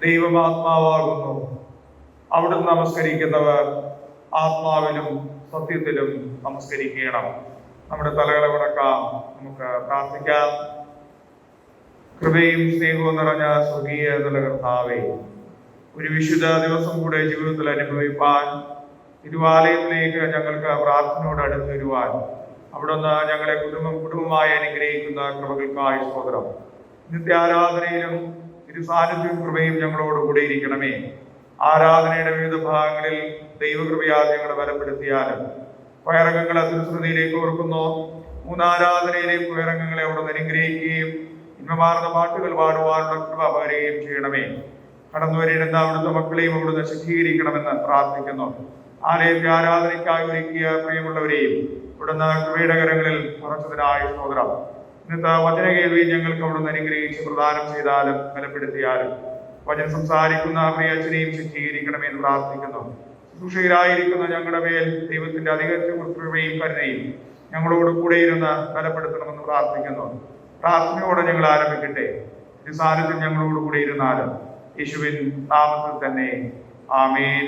ദൈവം ആത്മാവാകുന്നു. അവിടുന്ന് നമസ്കരിക്കുന്നവർ ആത്മാവിലും സത്യത്തിലും നമസ്കരിക്കണം. നമ്മുടെ തലകളെ വണക്കാം, നമുക്ക് പ്രാർത്ഥിക്കാം. കൃപയും സ്നേഹവും നിറഞ്ഞ സ്വർഗീയ കർത്താവേ, ഒരു വിശുദ്ധ ദിവസം കൂടെ ജീവിതത്തിൽ അനുഭവിപ്പാൻ തിരുവാലയത്തിലേക്ക് ഞങ്ങൾക്ക് പ്രാർത്ഥനയോട് അടുത്ത് വരുവാൻ അവിടുന്ന് ഞങ്ങളെ കുടുംബമായി അനുഗ്രഹിക്കുന്ന കൃപകൾക്കായി സ്തോത്രം. ഇന്നത്തെ ആരാധനയിലും സാന്നിധ്യവും കൃപയും ഞങ്ങളോട് കൂടെ ഇരിക്കണമേ. ആരാധനയുടെ വിവിധ ഭാഗങ്ങളിൽ ദൈവകൃപയാൽ ഞങ്ങളെ ബലപ്പെടുത്തിയാലും വയറംഗങ്ങളെ തിരുശ്രുതിയിലേക്ക് ഓർക്കുന്നു. മൂന്നാരാധനയിലെയും വയറംഗങ്ങളെ അവിടെ അനുഗ്രഹിക്കുകയും ഇമ്പമാർന്ന പാട്ടുകൾ പാടുവാനുള്ള കൃപ പകരുകയും ചെയ്യണമേ. കടന്നു വരേണ്ടുന്ന അവിടുത്തെ മക്കളെയും അവിടുന്ന് ശുദ്ധീകരിക്കണമെന്ന് പ്രാർത്ഥിക്കുന്നു. ആലയത്തെ ആരാധനയ്ക്കായി ഒരുക്കിയ പ്രിയമുള്ളവരെയും ഇവിടുന്ന് കൃപയുടെ കരങ്ങളിൽ ഉറച്ചതിനായി സ്തോത്രം. ഇന്നത്തെ വചന കേൾവി ഞങ്ങൾക്ക് അവിടുന്ന് അനുഗ്രഹിച്ച് പ്രദാനം ചെയ്താലും ബലപ്പെടുത്തിയാലും വചനം സംസാരിക്കുന്ന പ്രിയച്ഛനെയും ശുദ്ധീകരിക്കണമെന്ന് പ്രാർത്ഥിക്കുന്നു. ശുശ്രൂഷയിലായിരിക്കുന്ന ഞങ്ങളുടെ മേൽ ദൈവത്തിന്റെ കൃപയും കരുണയും ഞങ്ങളോട് കൂടെ ഇരുന്ന് ബലപ്പെടുത്തണമെന്ന് പ്രാർത്ഥിക്കുന്നു. പ്രാർത്ഥനയോടെ ഞങ്ങൾ ആരംഭിക്കട്ടെ. ഈ സാന്നിധ്യം ഞങ്ങളോട് കൂടെ ഇരുന്നാലും യേശുവിൻ നാമത്തിൽ തന്നെ ആമേൻ.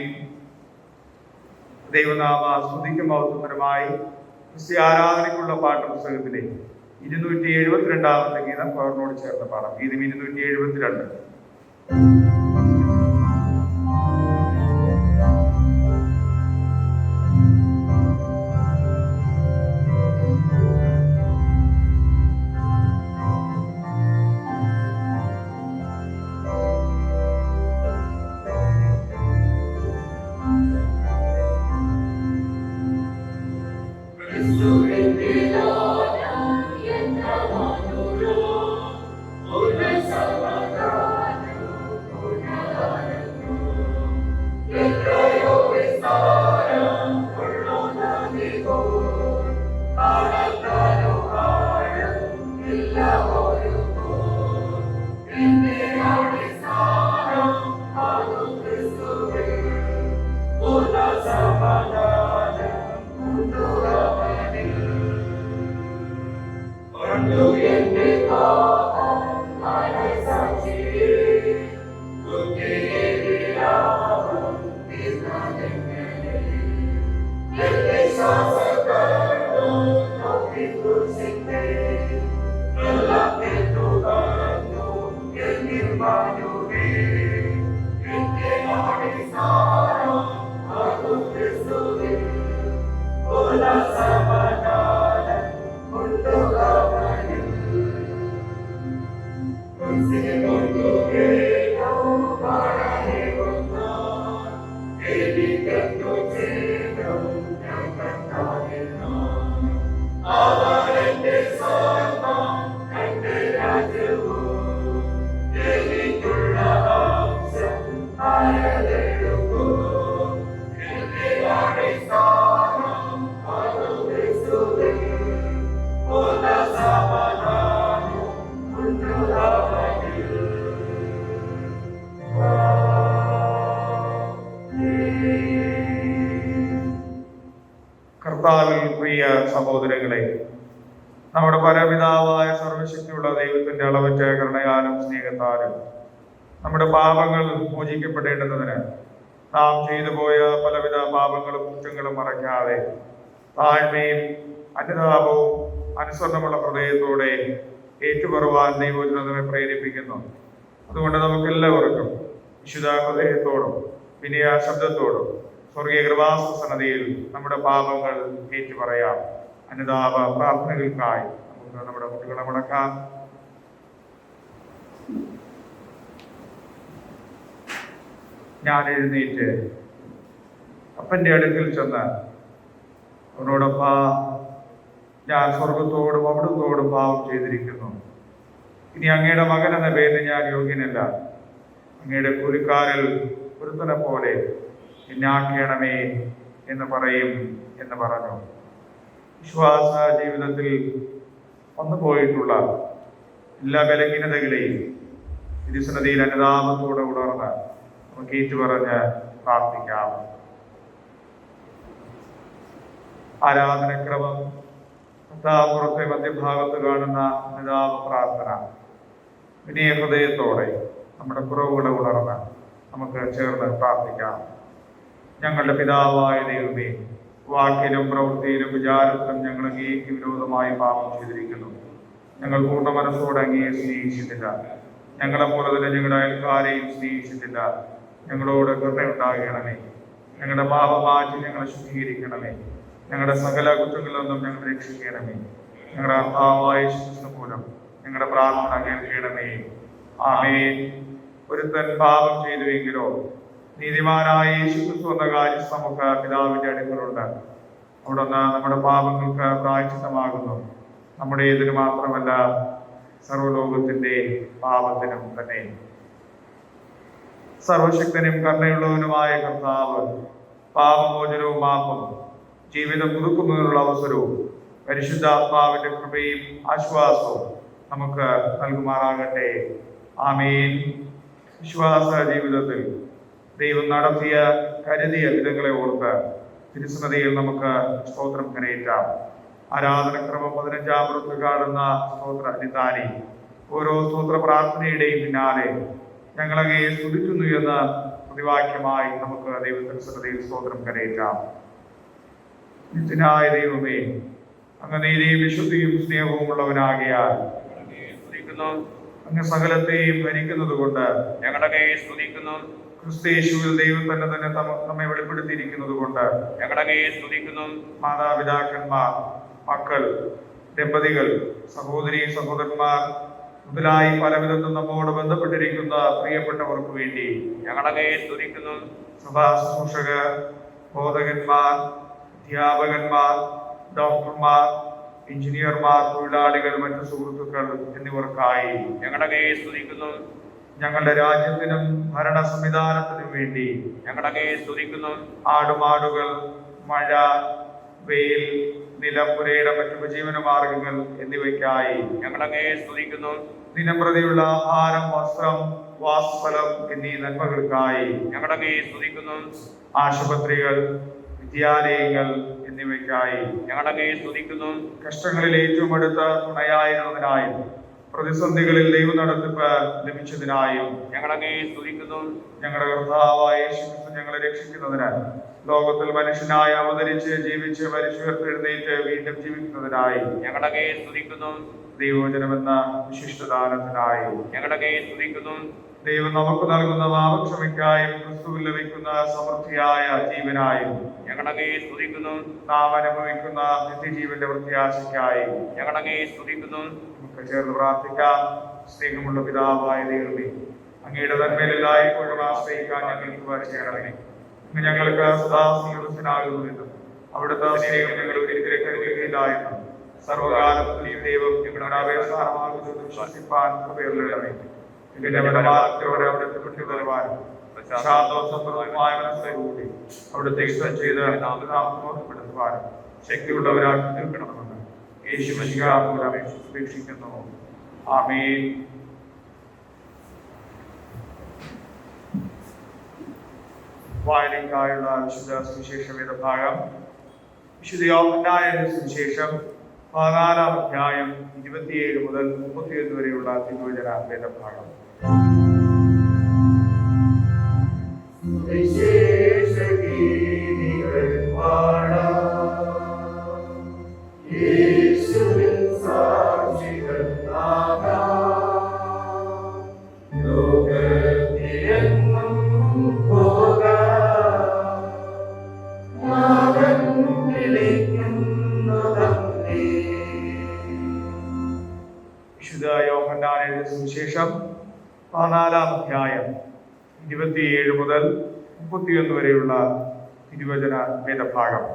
ദൈവനാമ സ്തുതിക്കും മഹത്വപരമായി ക്രിസ്ത്യ ആരാധനയ്ക്കുള്ള പാഠപുസ്തകത്തിലെ 272 ഗീതം പവറിനോട് ചേർന്ന് പാടാം. ഗീതം 272. കർത്താവിൽ പ്രിയ സഹോദരങ്ങളെ, നമ്മുടെ പരപിതാവായ സർവശക്തിയുള്ള ദൈവത്തിന്റെ അളവറ്റ കരുണയാലും സ്നേഹത്താലും നമ്മുടെ പാപങ്ങൾ മോചിക്കപ്പെടേണ്ടതിന് നാം ചെയ്തു പോയ പലവിധ പാപങ്ങളും കുറ്റങ്ങളും മറയ്ക്കാതെ താഴ്മയും അനുതാപവും അനുസരണമുള്ള ഹൃദയത്തോടെ ഏറ്റുപറവാൻ ദൈവവചനം നമ്മെ പ്രേരിപ്പിക്കുന്നു. അതുകൊണ്ട് നമുക്കെല്ലാവർക്കും വിശുദ്ധ ഹൃദയത്തോടും വിനയ ശബ്ദത്തോടും സ്വർഗീയ കൃപാസനതയിൽ നമ്മുടെ പാപങ്ങൾ ഏറ്റുപറയാം. അനുതാപ പ്രാർത്ഥനകൾക്കായി നമുക്ക് നമ്മുടെ കുട്ടികളെ മുടക്കാം. ഞാൻ എഴുന്നേറ്റ് അപ്പൻ്റെ അടുക്കൽ ചെന്ന് അവനോടൊപ്പ ഞാൻ സ്വർഗത്തോടും അവിടുത്തോടും പാപം ചെയ്തിരിക്കുന്നു. ഇനി അങ്ങയുടെ മകൻ എന്ന പേരിൽ ഞാൻ യോഗ്യനല്ല. അങ്ങയുടെ കൂലിക്കാരിൽ ഒരുത്തനെ പോലെ എന്നെ ആക്കണമേ എന്ന് പറയും എന്ന് പറഞ്ഞു. വിശ്വാസ ജീവിതത്തിൽ വന്നു പോയിട്ടുള്ള എല്ലാ ബലഹീനതകളെയും തിരുസന്നിധിയിൽ അനുതാപത്തോടെ ഉണർന്ന് നമുക്ക് ഏറ്റുപറഞ്ഞ് പ്രാർത്ഥിക്കാം. ആരാധനക്രമം പുറത്തെ മധ്യഭാഗത്ത് കാണുന്ന അനുതാപ പ്രാർത്ഥന. വിനയ ഹൃദയത്തോടെ നമ്മുടെ കുറവുകളെ ഉണർന്ന് നമുക്ക് ചേർന്ന് പ്രാർത്ഥിക്കാം. ഞങ്ങളുടെ പിതാവായ ദൈവമേ, വാക്കിലും പ്രവൃത്തിയിലും വിചാരത്തിലും ഞങ്ങൾ അങ്ങേക്ക് വിരോധമായി പാപം ചെയ്തിരിക്കുന്നു. ഞങ്ങൾ പൂർണ്ണ മനസ്സോടെ അങ്ങയെ സ്നേഹിച്ചിട്ടില്ല. ഞങ്ങളെ പോലെ തന്നെ ഞങ്ങളുടെ അയൽക്കാരെയും സ്നേഹിച്ചിട്ടില്ല. ഞങ്ങളോട് കരുണയുണ്ടാകണമേ. ഞങ്ങളുടെ പാപം മാറ്റി ഞങ്ങളെ ശുദ്ധീകരിക്കണമേ. ഞങ്ങളുടെ സകല കുറ്റങ്ങളിൽ നിന്നും ഞങ്ങൾ രക്ഷിക്കണമേ. ഞങ്ങളുടെ കർത്താവായ യേശു മൂലം ഞങ്ങളുടെ പ്രാർത്ഥന കേൾക്കണമേ. ആമേൻ. ഒരുത്തൻ പാപം ചെയ്തുവെങ്കിലോ നീതിമാനായ യേശുക്രിസ്തു എന്ന കാര്യം നമുക്ക് പിതാവിന്റെ അടുക്കലുണ്ട്. അവിടുന്ന് നമ്മുടെ പാപങ്ങൾക്ക് പ്രായശ്ചിത്തമാകുന്നു. നമ്മുടെ ഇതിന് മാത്രമല്ല, സർവ്വലോകത്തിന്റെ പാപത്തിനും തന്നെ. സർവശക്തനും കരുണയുള്ളവനുമായ കർത്താവ് പാപമോചനവും മാപ്പും ജീവിതം പുതുക്കുന്നതിനുള്ള അവസരവും പരിശുദ്ധാത്മാവിന്റെ കൃപയും ആശ്വാസവും നമുക്ക് നൽകുമാറാകട്ടെ. ആമേൻ. വിശ്വാസ ജീവിതത്തിൽ ദൈവം നടത്തിയ കരുതിയ വിധങ്ങളെ ഓർത്ത് തിരുസന്നിധിയിൽ നമുക്ക് സ്തോത്രം കരയേറ്റാം. ആരാധനക്രമം 15 കാണുന്ന സ്തോത്ര നിതാനി. ഓരോ സ്തോത്ര പ്രാർത്ഥനയുടെയും പിന്നാലെ ഞങ്ങളങ്ങയെ സ്തുതിക്കുന്നു എന്ന പ്രതിവാക്യമായി നമുക്ക് ദൈവത്തിരുസന്നിധിയിൽ സ്തോത്രം കരയേറ്റാം. നിത്യനായ ദൈവമേ, അങ്ങ് നീതിയും വിശുദ്ധിയും സ്നേഹവും ഉള്ളവനാകിയാൽ അങ്ങ് സകലത്തെയും ഭരിക്കുന്നത് കൊണ്ട് ഞങ്ങളുടെ സ്തുതിക്കുന്നു. ക്രിസ്തയേശുവിൽ ദൈവം തന്നെ നമ്മെ വെളിപ്പെടുത്തിയിരിക്കുന്നത് കൊണ്ട് ഞങ്ങളുടെ സ്തുതിക്കുന്നു. മാതാപിതാക്കന്മാർ, മക്കൾ, ദമ്പതികൾ, സഹോദരി സഹോദരന്മാർ മുതലായി പലവിധത്തിൽ നമ്മോട് ബന്ധപ്പെട്ടിരിക്കുന്ന പ്രിയപ്പെട്ടവർക്ക് വേണ്ടി ഞങ്ങളുടെ സ്തുതിക്കുന്നു. സഭാ ശുശ്രൂഷകർ, ബോധകന്മാർ, അധ്യാപകന്മാർ, ഡോക്ടർമാർ, എഞ്ചിനീയർമാർ, തൊഴിലാളികൾ, മറ്റു സുഹൃത്തുക്കൾ എന്നിവർക്കായി ഞങ്ങളുടെ സ്തുതിക്കുന്നു. ഞങ്ങളുടെ രാജ്യത്തിനും ഭരണ സംവിധാനത്തിനും വേണ്ടി ഞങ്ങളുടെ സ്തുതിക്കുന്നു. ആടുമാടുകൾ, മഴ, വെയിൽ, നിലംപുരയുടെ മറ്റു ഉപജീവന മാർഗങ്ങൾ എന്നിവയ്ക്കായി ഞങ്ങളുടെ സ്തുതിക്കുന്നു. ദിനംപ്രതിയുള്ള ആഹാരം, വസ്ത്രം, വാസസ്ഥലം എന്നീ നന്മകൾക്കായി ഞങ്ങളുടെ സ്തുതിക്കുന്നു. ആശുപത്രികൾ, വിദ്യാലയങ്ങൾ എന്നിവയ്ക്കായി ഞങ്ങളുടെ സ്തുതിക്കുന്നു. കഷ്ടങ്ങളിൽ ഏറ്റവും അടുത്ത തുണയായിരുന്നതിനായും പ്രതിസന്ധികളിൽ ദൈവ നടത്തിപ്പ് ലഭിച്ചതിനായും ഞങ്ങളുടെ സ്തുതിക്കുന്നു. ഞങ്ങളുടെ കർത്താവായ യേശുക്രിസ്തു ഞങ്ങളെ രക്ഷിക്കുന്നതിനാൽ ലോകത്തിൽ മനുഷ്യനായി അവതരിച്ച് ജീവിച്ച് മരിച്ചുയർത്തെഴുന്നേറ്റ് വീണ്ടും ജീവിക്കുന്നതിനായി ഞങ്ങളുടെ സ്തുതിക്കുന്നു. ദൈവവചനമെന്ന വിശിഷ്ടദാനത്തിനായി ഞങ്ങളുടെ സ്തുതിക്കുന്നു. ദൈവം നമുക്ക് നൽകുന്ന പാപക്ഷമയ്ക്കായും ക്രിസ്തുവിൽ ലഭിക്കുന്ന സമൃദ്ധിയായ ജീവനായും ഞങ്ങളുടെ സ്തുതിക്കുന്നു. നാം അനുഭവിക്കുന്ന നിത്യജീവന്റെ പ്രത്യാശയ്ക്കായും ഞങ്ങളുടെ സ്തുതിക്കുന്നു. നമുക്ക് ചേർന്ന് പ്രാർത്ഥിക്കാം. സ്നേഹമുള്ള പിതാവായ ദൈവമേ, അങ്ങയുടെ നന്മയിലെല്ലായ്പ്പോഴും ആശ്രയിക്കാൻ ഞങ്ങൾക്ക് വരച്ചേരണമേ. ഇന്ന് ഞങ്ങൾക്ക് സദാ സ്നേഹത്തിനാകുന്നുവെന്നും അവിടുത്തെ സ്നേഹം ഞങ്ങൾ ഒരിക്കലും കരുതുകയില്ല എന്നും സർവകാലത്തും ഈ ദൈവം ഞങ്ങളുടെ അപേക്ഷാർഹമാകുന്നത് വിശ്വസിപ്പാൻ കൃപയുള്ളവരെ ഇതിന്റെ പരമാവധിയോടെ അവിടുത്തെ വിട്ടുതരുവാനും ശാന്തോസംപ്രദമായ മനസ്സോടുകൂടി അവിടുത്തെ ഇഷ്ടം ചെയ്ത് നാമപ്പെടുത്തുവാനും ശക്തിയുള്ളവരാക്കി തീർക്കണമെന്ന് യേശു മശിഹാമൂലം അപേക്ഷിക്കുന്നു. ആമേൻ. വായനയ്ക്കായുള്ള വിശുദ്ധ സുവിശേഷ വേദഭാഗം വിശുദ്ധ യോഹന്നാന്റെ സുവിശേഷം 14-ാം അധ്യായം 27 മുതൽ 31 വരെയുള്ള തിരുവചന വേദഭാഗം. വിശുദ്ധ യോഹന്നാന്റെ സുവിശേഷം 14-ാം അധ്യായം 27 മുതൽ 31 വരെയുള്ള തിരുവചന വേദഭാഗം.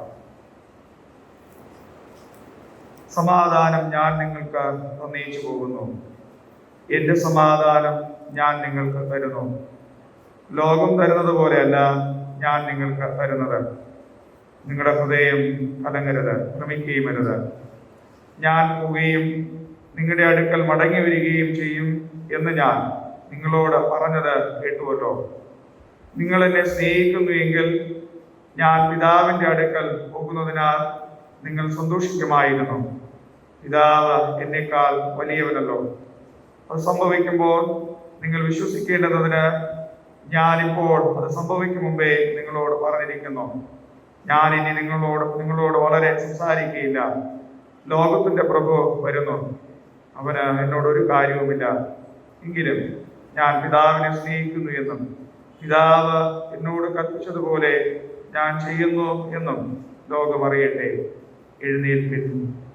സമാധാനം ഞാൻ നിങ്ങൾക്ക് തന്നേച്ചു പോകുന്നു, എന്റെ സമാധാനം ഞാൻ നിങ്ങൾക്ക് തരുന്നു. ലോകം തരുന്നത് പോലെയല്ല ഞാൻ നിങ്ങൾക്ക് തരുന്നത്. നിങ്ങളുടെ ഹൃദയം കലങ്ങരുത്, ഭ്രമിക്കുകയും അരുത്. ഞാൻ പോവുകയും നിങ്ങളുടെ അടുക്കൽ മടങ്ങി വരികയും ചെയ്യും എന്ന് ഞാൻ നിങ്ങളോട് പറഞ്ഞത് കേട്ടുവല്ലോ. നിങ്ങൾ എന്നെ സ്നേഹിക്കുന്നു എങ്കിൽ ഞാൻ പിതാവിന്റെ അടുക്കൽ പോകുന്നതിനാൽ നിങ്ങൾ സന്തോഷിക്കുമായിരുന്നു. പിതാവ് എന്നേക്കാൾ വലിയവനല്ലോ. അത് സംഭവിക്കുമ്പോൾ നിങ്ങൾ വിശ്വസിക്കേണ്ടതിന് ഞാനിപ്പോൾ അത് സംഭവിക്കും മുമ്പേ നിങ്ങളോട് പറഞ്ഞിരിക്കുന്നു. ഞാൻ ഇനി നിങ്ങളോട് വളരെ സംസാരിക്കുകയില്ല. ലോകത്തിന്റെ പ്രഭു വരുന്നു, അവന് എന്നോടൊരു കാര്യവുമില്ല. എങ്കിലും ഞാൻ പിതാവിനെ സ്നേഹിക്കുന്നു എന്നും പിതാവ് എന്നോട് കൽപ്പിച്ചതുപോലെ ഞാൻ ചെയ്യുന്നു എന്നും ലോകം അറിയട്ടെ. എഴുന്നേൽപ്പിൻ,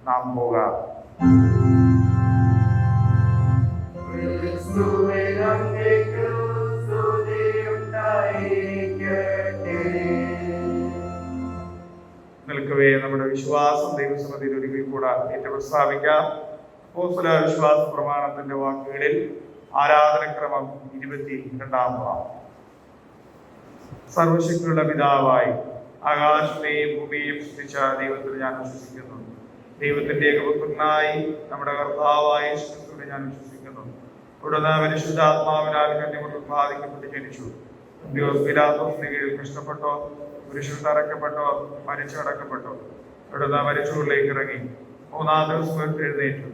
നാം പോകാം. നിൽക്കവേ നമ്മുടെ വിശ്വാസം ദൈവസന്നിധിയിൽ ഒരിക്കൽ കൂടെ ഏറ്റുപ്രസ്താവിക്കാം. അപ്പോസ്തല വിശ്വാസ പ്രമാണത്തിന്റെ വാക്കുകളിൽ ആരാധനക്രമം 22. സർവശക്തിയുള്ള പിതാവായി ആകാശത്തെയും ഭൂമിയെയും സൃഷ്ടിച്ച ദൈവത്തിൽ ഞാൻ വിശ്വസിക്കുന്നു. ദൈവത്തിന്റെ ഏകപുത്രനായി നമ്മുടെ കർത്താവായ യേശുക്രിസ്തുവിനെ ഞാൻ വിശ്വസിക്കുന്നു. തുടർന്ന് പരിശുദ്ധാത്മാവിനാൽ കന്യകയിൽ ബാധിക്കപ്പെട്ട് ജനിച്ചു. പിലാത്തോസിന്റെ കീഴിൽ കഷ്ടപ്പെട്ടോ, പുരുഷൻ തറയ്ക്കപ്പെട്ടോ, മരിച്ചടക്കപ്പെട്ടോ. അവിടുന്ന് മരിച്ചവരിലേക്ക് ഇറങ്ങി 3-ാം ദിവസം എഴുന്നേറ്റു.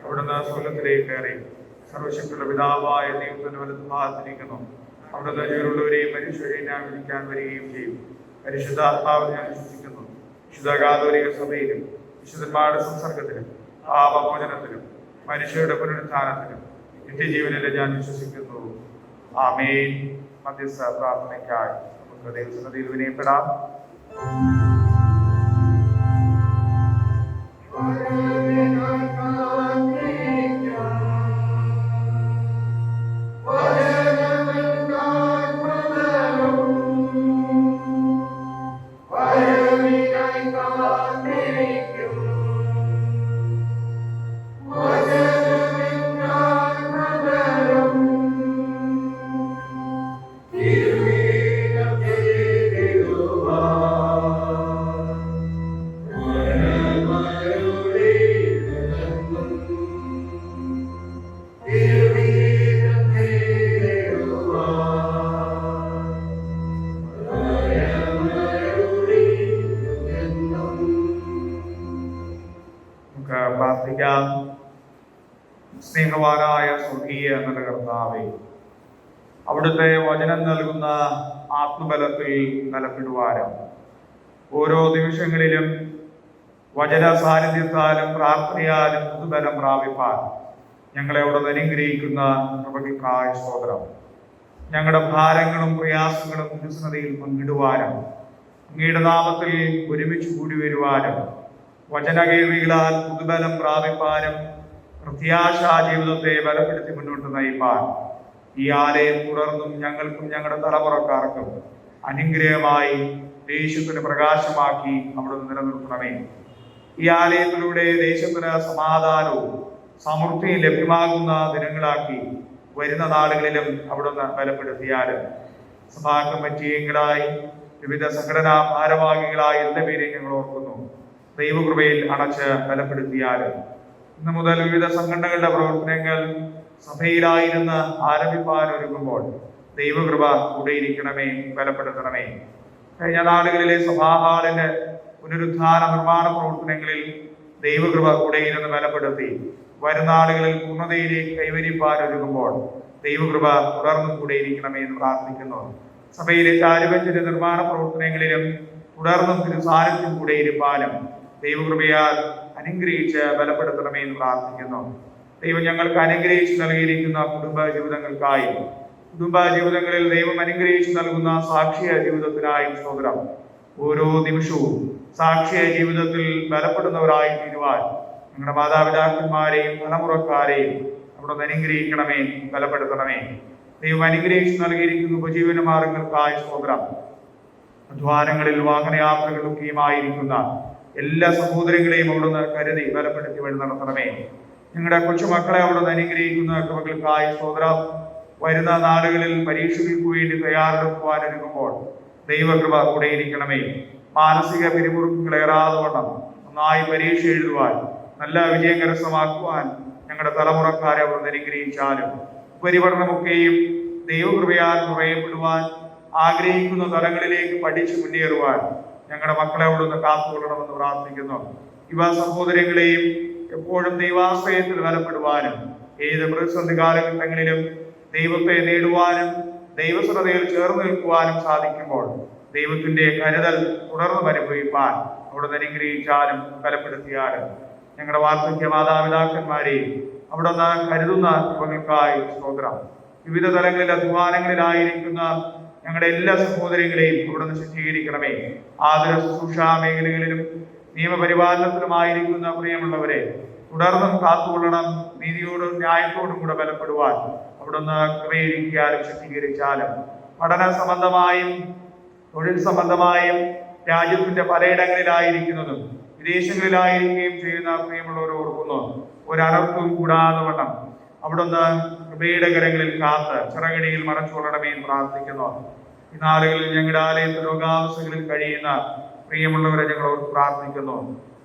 അവിടുന്ന് സ്വർഗ്ഗത്തിലേക്ക് കയറി സർവശക്തിയുള്ള പിതാവായ ദൈവത്തിന്റെ വലതുഭാഗത്തിരിക്കുന്നു. അവിടുന്ന് ജീവനുള്ളവരെയും മരിച്ചവരെയും ഞാൻ വിധിക്കാൻ വരികയും ചെയ്യും. പരിശുദ്ധാത്മാവിൽ ഞാൻ വിശ്വസിക്കുന്നു. വിശുദ്ധ കാതോലിക സഭയിലും വിശുദ്ധന്മാരുടെ സംസർഗത്തിലും പാപമോചനത്തിലും മനുഷ്യരുടെ പുനരുത്ഥാനത്തിലും നിത്യജീവനിലും ഞാൻ വിശ്വസിക്കുന്നു. ആമേൻ. മധ്യസ്ഥ പ്രാർത്ഥനയ്ക്കായി നമുക്ക് ദൈവസന്നിധിയിൽ വിനയപ്പെടാം. പ്രാർത്ഥിക്കാം. സ്നേഹവാനായ സ്വർഗീയ നല്ല കർത്താവേ, അവിടുത്തെ വചനം നൽകുന്ന ആത്മബലത്തിൽ നിലപ്പെടുവാനും ഓരോ നിമിഷങ്ങളിലും വചന സാന്നിധ്യത്താലും പ്രാർത്ഥനയാലും പുതുബലം പ്രാപിപ്പാൻ ഞങ്ങളെ അവിടുന്ന് അനുഗ്രഹിക്കുന്ന കൃപകൾക്കായ സ്തോത്രം. ഞങ്ങളുടെ ഭാരങ്ങളും പ്രയാസങ്ങളും തിരുസന്നിധിയിൽ പങ്കിടുവാനും അങ്ങയുടെ നാമത്തിൽ ഒരുമിച്ച് കൂടി വരുവാനും വചനകേൾവികളാൽ പുതുബലം പ്രാപിപ്പാനും പ്രത്യാശാ ജീവിതത്തെ ബലപ്പെടുത്തി മുന്നോട്ട് നയിപ്പാൻ ഈ ആലയം തുടർന്നും ഞങ്ങൾക്കും ഞങ്ങളുടെ തലമുറക്കാർക്കും അനുഗ്രഹമായി ദേശത്തിന് പ്രകാശമാക്കി അവിടുന്ന് നിലനിർത്തണമേ. ഈ ആലയത്തിലൂടെ ദേശത്തിന് സമാധാനവും സമൃദ്ധിയും ലഭ്യമാകുന്ന ദിനങ്ങളാക്കി വരുന്ന നാളുകളിലും അവിടുന്ന് ബലപ്പെടുത്തിയാലും സഭാ കമ്മിറ്റിയെങ്കിലായി വിവിധ സംഘടനാ ഭാരവാഹികളായി എല്ലാവരെയും ഞങ്ങൾ ഓർക്കുന്നു. ദൈവകൃപയിൽ അണച്ച് ബലപ്പെടുത്തിയാലും ഇന്ന് മുതൽ വിവിധ സംഘടനകളുടെ പ്രവർത്തനങ്ങൾ സഭയിലായിരുന്ന് ആരംഭിപ്പാൻ ഒരുങ്ങുമ്പോൾ ദൈവകൃപ കൂടെയിരിക്കണമേ, ബലപ്പെടുത്തണമേ. കഴിഞ്ഞ നാളുകളിലെ സഭാഹാളിന്റെ പുനരുദ്ധാന നിർമ്മാണ പ്രവർത്തനങ്ങളിൽ ദൈവകൃപ കൂടെയിരുന്ന് ബലപ്പെടുത്തി വരുന്ന ആളുകളിൽ പൂർണ്ണതയിലേക്ക് കൈവരിപ്പാൻ ഒരുങ്ങുമ്പോൾ ദൈവകൃപ തുടർന്നും കൂടെയിരിക്കണമേ എന്ന് പ്രാർത്ഥിക്കുന്നു. സഭയിലെ ചാരുവഞ്ചന്റെ നിർമ്മാണ പ്രവർത്തനങ്ങളിലും തുടർന്നും തിരുസാന്നിധ്യം കൂടെയിരിക്കാനും ദൈവകൃപയാൽ അനുഗ്രഹിച്ച് ബലപ്പെടുത്തണമേ എന്ന് പ്രാർത്ഥിക്കുന്നു. ദൈവം ഞങ്ങൾക്ക് അനുഗ്രഹിച്ച് നൽകിയിരിക്കുന്ന കുടുംബ ജീവിതങ്ങൾക്കായി, കുടുംബ ജീവിതങ്ങളിൽ ദൈവം അനുഗ്രഹിച്ച് നൽകുന്ന സാക്ഷ്യ ജീവിതത്തിനായും സ്തോത്രം. ഓരോ നിമിഷവും സാക്ഷ്യ ജീവിതത്തിൽ ബലപ്പെടുന്നവരായി തീരുവാൻ ഞങ്ങളുടെ മാതാപിതാക്കന്മാരെയും തലമുറക്കാരെയും അവിടെ അനുഗ്രഹിക്കണമേ, ബലപ്പെടുത്തണമേ. ദൈവം അനുഗ്രഹിച്ച് നൽകിയിരിക്കുന്ന ഉപജീവന മാർഗങ്ങൾക്കായി സ്തോത്രം. അധ്വാനങ്ങളിൽ വാഹനയാത്രകളൊക്കെയുമായിരിക്കുന്ന എല്ലാ സഹോദരങ്ങളെയും അവിടുന്ന് കരുതി ബലപ്പെടുത്തി വഴി നടത്തണമേ. ഞങ്ങളുടെ കൊച്ചുമക്കളെ അവിടുന്ന് അനുഗ്രഹിക്കുന്ന കൃപകൾക്കായി സ്തോത്രം. വരുന്ന നാളുകളിൽ പരീക്ഷകൾക്ക് വേണ്ടി തയ്യാറെടുക്കുവാൻ ഒരുങ്ങുമ്പോൾ ദൈവകൃപ കൂടെയിരിക്കണമേ. മാനസിക പിരിമുറുക്കങ്ങളേറാതെ വണ്ണം നന്നായി പരീക്ഷ എഴുതുവാൻ, നല്ല വിജയം കരസ്ഥമാക്കുവാൻ ഞങ്ങളുടെ തലമുറക്കാരെ അവിടുന്ന് അനുഗ്രഹിച്ചാലും ഉപരിപഠനമൊക്കെയും ദൈവകൃപയാൽ കുറയപ്പെടുവാൻ ആഗ്രഹിക്കുന്ന തലങ്ങളിലേക്ക് പഠിച്ചു മുന്നേറുവാൻ ഞങ്ങളുടെ മക്കളെ അവിടുന്ന് കാത്തുകൊള്ളണമെന്ന് പ്രാർത്ഥിക്കുന്നു. യുവ സഹോദരങ്ങളെയും എപ്പോഴും ദൈവാശ്രയത്തിൽ ബലപ്പെടുവാനും ഏത് പ്രതിസന്ധി കാലഘട്ടങ്ങളിലും ദൈവത്തെ നേടുവാനും ദൈവശ്രദ്ധയിൽ ചേർന്ന് നിൽക്കുവാനും സാധിക്കുമ്പോൾ ദൈവത്തിന്റെ കരുതൽ തുടർന്ന് അനുഭവിപ്പാൻ അവിടുന്ന് അനുഗ്രഹിച്ചാലും ബലപ്പെടുത്തിയാലും ഞങ്ങളുടെ വാർദ്ധക്യ മാതാപിതാക്കന്മാരെയും അവിടുന്ന് കരുതുന്ന കൃപകൾക്കായി സ്തോത്രം. വിവിധ തലങ്ങളിൽ അധ്വാനങ്ങളിലായിരിക്കുന്ന ഞങ്ങളുടെ എല്ലാ സഹോദരങ്ങളെയും അവിടുന്ന് ശുദ്ധീകരിക്കണമേ. ആതുര ശുശ്രൂഷാ മേഖലകളിലും നിയമപരിപാലനത്തിലുമായിരിക്കുന്ന പ്രിയമുള്ളവരെ തുടർന്നും കാത്തുകൊള്ളണം. നീതിയോടും ന്യായത്തോടും കൂടെ ബലപ്പെടുവാൻ അവിടുന്ന് ക്രമീകരിക്കാനും ശുദ്ധീകരിച്ചാലും പഠന സംബന്ധമായും തൊഴിൽ സംബന്ധമായും രാജ്യത്തിന്റെ പലയിടങ്ങളിലായിരിക്കുന്നതും വിദേശങ്ങളിലായിരിക്കുകയും ചെയ്യുന്ന പ്രിയമുള്ളവർ ഓർക്കുന്നു. ഒരനർത്ഥവും കൂടാതെ വണ്ണം അവിടുന്ന് കൃപയുടെ കരങ്ങളിൽ കാത്ത് ചിറകടിയിൽ മറച്ചുകൊള്ളണമേ എന്ന് പ്രാർത്ഥിക്കുന്നു. ഈ നാളുകളിൽ ഞങ്ങളുടെ ആലയത്തിൽ രോഗാവസ്ഥകളിൽ കഴിയുന്ന പ്രിയമുള്ളവരെ ഞങ്ങളോട് പ്രാർത്ഥിക്കുന്നു.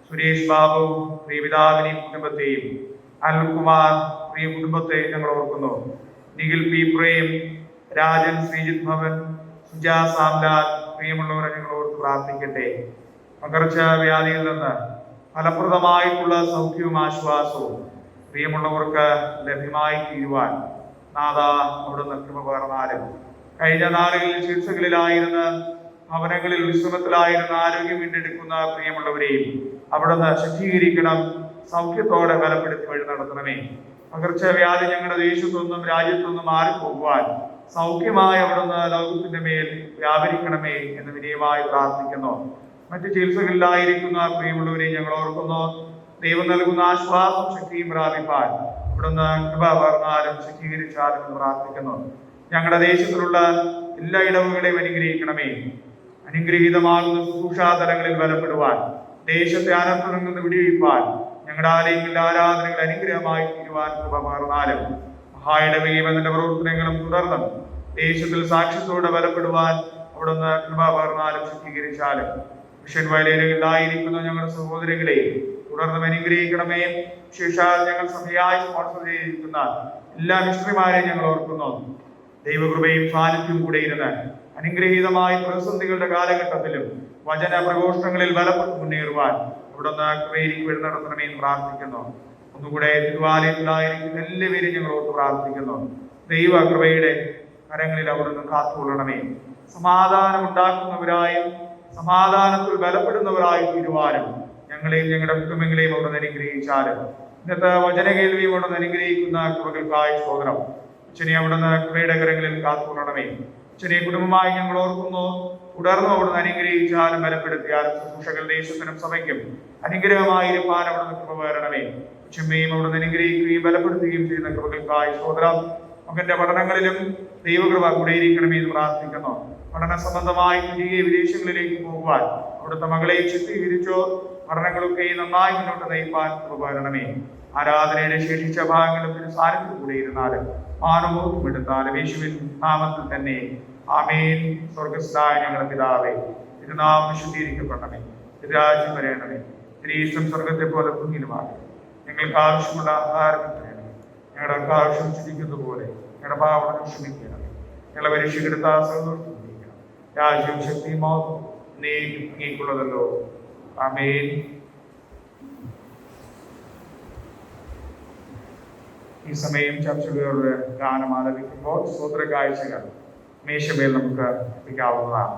സുരേഷ് ബാബു പ്രിയ പിതാവിനെയും കുടുംബത്തെയും, അനിൽകുമാർ പ്രിയ കുടുംബത്തെ ഞങ്ങൾ ഓർക്കുന്നു. നിഖിൽ പി പ്രേം, രാജൻ ശ്രീജിത് ഭവൻ, സുജാ സാംലാൽ പ്രിയമുള്ളവരെ ഞങ്ങൾ ഓർത്ത് പ്രാർത്ഥിക്കട്ടെ. പകർച്ച വ്യാധിയിൽ നിന്ന് ഫലപ്രദമായിട്ടുള്ള സൗഖ്യവും ആശ്വാസവും പ്രിയമുള്ളവർക്ക് ലഭ്യമായി തീരുവാൻ നാഥ അവിടുന്ന് കൃപ പകർന്നാലും കഴിഞ്ഞ നാളുകളിൽ ചികിത്സകളിലായിരുന്ന ഭവനങ്ങളിൽ വിശ്രമത്തിലായിരുന്ന ആരോഗ്യം വീണ്ടെടുക്കുന്ന പ്രിയമുള്ളവരെയും അവിടുന്ന് ശുദ്ധീകരിക്കണം. സൗഖ്യത്തോടെ ബലപ്പെടുത്തി വഴി നടത്തണമേ. പകർച്ചവ്യാധി ഞങ്ങളുടെ ദേശത്തൊന്നും രാജ്യത്തൊന്നും മാറിപ്പോകുവാൻ സൗഖ്യമായി അവിടുന്ന് ലോകത്തിന്റെ മേൽ വ്യാപരിക്കണമേ എന്ന് വിനയമായി പ്രാർത്ഥിക്കുന്നു. മറ്റു ചികിത്സകളിലായിരിക്കുന്ന പ്രിയമുള്ളവരെയും ഞങ്ങൾ ഓർക്കുന്നു. ദൈവം നൽകുന്ന ആശ്വാസം ശക്തിയും പ്രാപിപ്പാൻ അവിടുന്ന് കൃപ പകർന്നാലും ശുദ്ധീകരിച്ചാലും എന്ന് പ്രാർത്ഥിക്കുന്നു. ഞങ്ങളുടെ ദേശത്തിലുള്ള എല്ലാ ഇടവുകളെയും അനുഗ്രഹിക്കണമേ. അനുഗ്രഹീതമാകുന്ന ശുശ്രൂഷാതലങ്ങളിൽ ബലപ്പെടുവാൻ, ദേശത്തെ അനർത്ഥങ്ങളിൽ നിന്ന് വിടിവിപ്പാൻ, ഞങ്ങളുടെ ആലയങ്ങളിൽ ആരാധനകൾ അനുഗ്രഹമായി തീരുവാൻ കൃപ പകർന്നാലും മഹായിടവകയും അതിന്റെ പ്രവർത്തനങ്ങളും തുടർന്നും ദേശത്തിൽ സാക്ഷ്യത്തോടെ ബലപ്പെടുവാൻ അവിടുന്ന് കൃപ പകർന്നാലും ശുദ്ധീകരിച്ചാലും മിഷൻ വയലേലകളിലായിരിക്കുന്ന ഞങ്ങളുടെ സഹോദരങ്ങളെയും തുടർന്നും അനുഗ്രഹിക്കണമേ. വിശേഷാൽ ഞങ്ങൾ സഭയായി സ്പോൺസർ ചെയ്തിരിക്കുന്ന എല്ലാ മിഷണറിമാരെയും ഞങ്ങൾ ഓർക്കുന്നു. ദൈവകൃപയും സാന്നിധ്യവും കൂടെ ഇരുന്ന് അനുഗ്രഹീതമായ പ്രതിസന്ധികളുടെ കാലഘട്ടത്തിലും വചന പ്രഘോഷണങ്ങളിൽ ബലപ്പെട്ട് മുന്നേറുവാൻ അവിടുന്ന് കൃപയിലേക്ക് വഴി നടത്തണമേ എന്ന് പ്രാർത്ഥിക്കുന്നു. ഒന്നുകൂടെ തിരുവാലയത്തിലായിരിക്കുന്ന എല്ലാവരെയും ഞങ്ങൾ ഓർത്ത് പ്രാർത്ഥിക്കുന്നു. ദൈവ കൃപയുടെ കരങ്ങളിൽ അവിടുന്ന് കാത്തുകൊള്ളണമേ. സമാധാനം ഉണ്ടാക്കുന്നവരായും സമാധാനത്തിൽ ബലപ്പെടുന്നവരായി തീരുവാനും ഞങ്ങളെയും ഞങ്ങളുടെ കുടുംബങ്ങളെയും അവിടുന്ന് അനുഗ്രഹിച്ചാലും ഇന്നത്തെ വചന കേൾവിയും അവിടുന്ന് അനുഗ്രഹിക്കുന്ന കൃപകൾക്കായി സ്തോത്രം. അച്ഛനെ അവിടുന്ന് കൃപയുടെ കരങ്ങളിൽ കാത്തുകൊള്ളണമേ. അച്ഛനെ കുടുംബമായി ഞങ്ങൾ ഓർക്കുന്നു. തുടർന്നും അവിടുന്ന് അനുഗ്രഹിച്ചാലും ബലപ്പെടുത്തിയാലും ശുശ്രൂഷകൾ ദേശത്തിനും സഭയ്ക്കും അനുഗ്രഹമായിരിക്കാൻ അവിടുന്ന് കൃപ വരണമേ. അച്ഛമ്മയും അവിടുന്ന് അനുഗ്രഹിക്കുകയും ബലപ്പെടുത്തുകയും ചെയ്യുന്ന കൃപകൾക്കായി സ്തോത്രം. മകന്റെ പഠനങ്ങളിലും ദൈവകൃപ കൂടെയിരിക്കണമേ എന്ന് പ്രാർത്ഥിക്കുന്നു. പഠന സംബന്ധമായി തിരികെ വിദേശങ്ങളിലേക്ക് പോകുവാൻ അവിടുത്തെ മകളെ ചിത്രീകരിച്ചോ പഠനങ്ങളൊക്കെ നന്നായി മുന്നോട്ട് നയിപ്പാൻ കൃപ വരണമേ. ആരാധനയുടെ ശേഷിച്ച ഭാഗങ്ങളും സാന്നിധ്യം കൂടെ ഇരുന്നാലും മാനമോഹം എടുത്താലും യേശുവിൻ നാമത്തിൽ തന്നെ ആമേൻ. സ്വർഗസ്ഥനായ ഞങ്ങളുടെ പിതാവേ, തിരുനാമം ശുദ്ധീകരിക്കപ്പെടണമേ. തിരുരാജ്യം വരയണമേ. തിരുയിഷ്ടം സ്വർഗത്തെ പോലെ ഭൂമിയിലുമാകട്ടെ. ഞങ്ങൾക്ക് ആവശ്യമുള്ള ആഹാരം തരണമേ. ഞങ്ങളുടെ ആവശ്യം ചിരിക്കുന്ന പോലെ ഞങ്ങളുടെ പാവങ്ങൾ ക്ഷമിക്കണമേ. ഞങ്ങളെ പരീക്ഷയ്ക്കെടുത്ത സൗകര്യം രാജ്യവും ശക്തിയും നീക്കുള്ളതല്ലോ. ആമേൻ. ഈ സമയം ചർച്ചകളുടെ ഗാനം ആലപിക്കുമ്പോൾ സ്വതന്ത്ര കാഴ്ചകൾ മേശമേൽ നമുക്ക് എത്തിക്കാവുന്നതാണ്.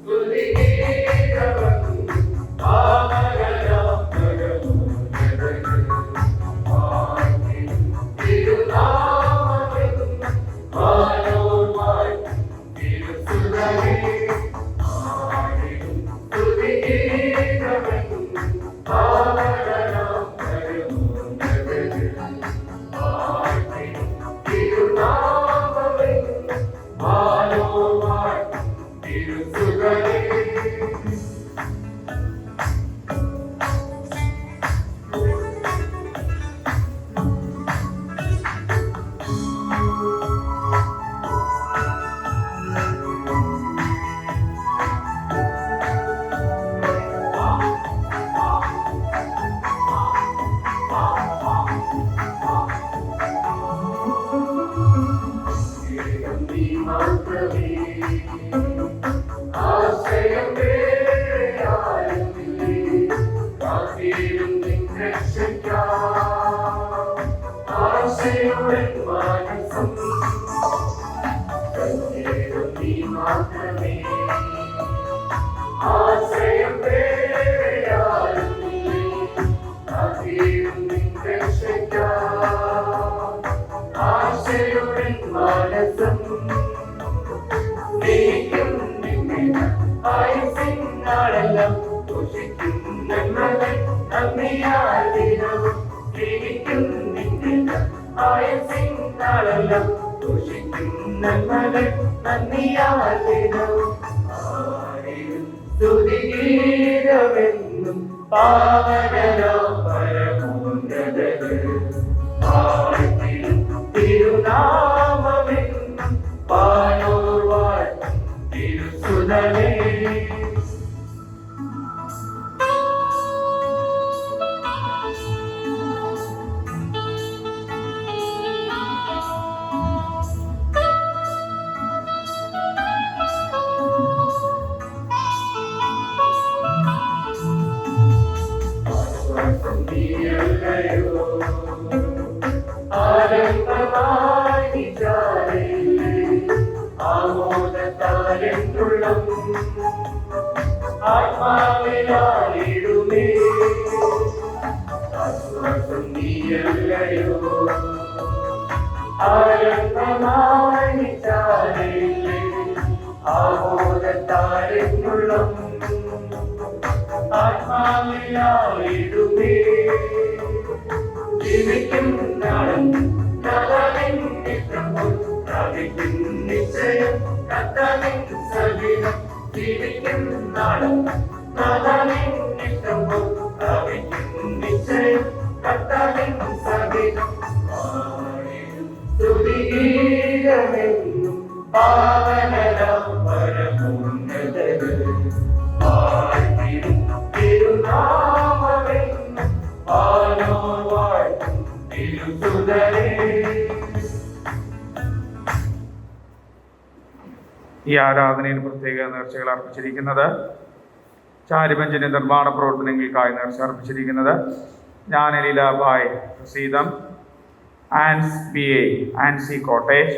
Good evening. മനസ്സും തന്നേടും നീ മാത്രമേ. ആശ്രയം വേറെയാരുമില്ലേ, അകേയും നിൻ രക്ഷയ്ക്കായി. ആശയുടെ മനസ്സും നീക്കും നിന്നെ ആയുസ്സിനാളെല്ലാം ദുഷിക്കും നന്മകൾ നന്ദിയാൽ ദിനവും ജീവിക്കും നിന്നെ ആയുസ്സിനാളെല്ലാം ദുഷിക്കും നന്മകൾ നന്ദിയാൽ ദിനവും. സ്തുതിഗീതമെന്നും പാവനരാം പരമോന്നതന് വാഴ്ത്തിടും തിരുനാമമെന്നും വാനോർ വാഴ്ത്തും തിരുസുതനേ. ആത്മാവിലായിടുമേ ആശ്വാസം നീയല്ലയോ. ആനന്ദമായി ചാരില്ലേ ആമോദത്താലെന്നുള്ളം ആത്മാവിലായിടുമേ. ജീവിക്കും നാളും പ്രാപിക്കും നിശ്ചയം കർത്താവിൻ സവിധം. ജീവിക്കും നാളും പ്രാപിക്കും നിശ്ചയം കർത്താവിൻ സവിധം. സ്തുതിഗീതമെന്നും പാവനരാം പരമോന്നതന് വാഴ്ത്തിടും തിരുനാമമെന്നും വാനോർ വാഴ്ത്തും തിരുസുതനേ. ഈ ആരാധനയിൽ പ്രത്യേക നേർച്ചകൾ അർപ്പിച്ചിരിക്കുന്നത് ചാരിബഞ്ചിന്റെ നിർമ്മാണ പ്രവർത്തനങ്ങൾക്കായി നേർച്ച അർപ്പിച്ചിരിക്കുന്നത് Jnanaleela Bai Praseetham, Ans BA Ancy cottage.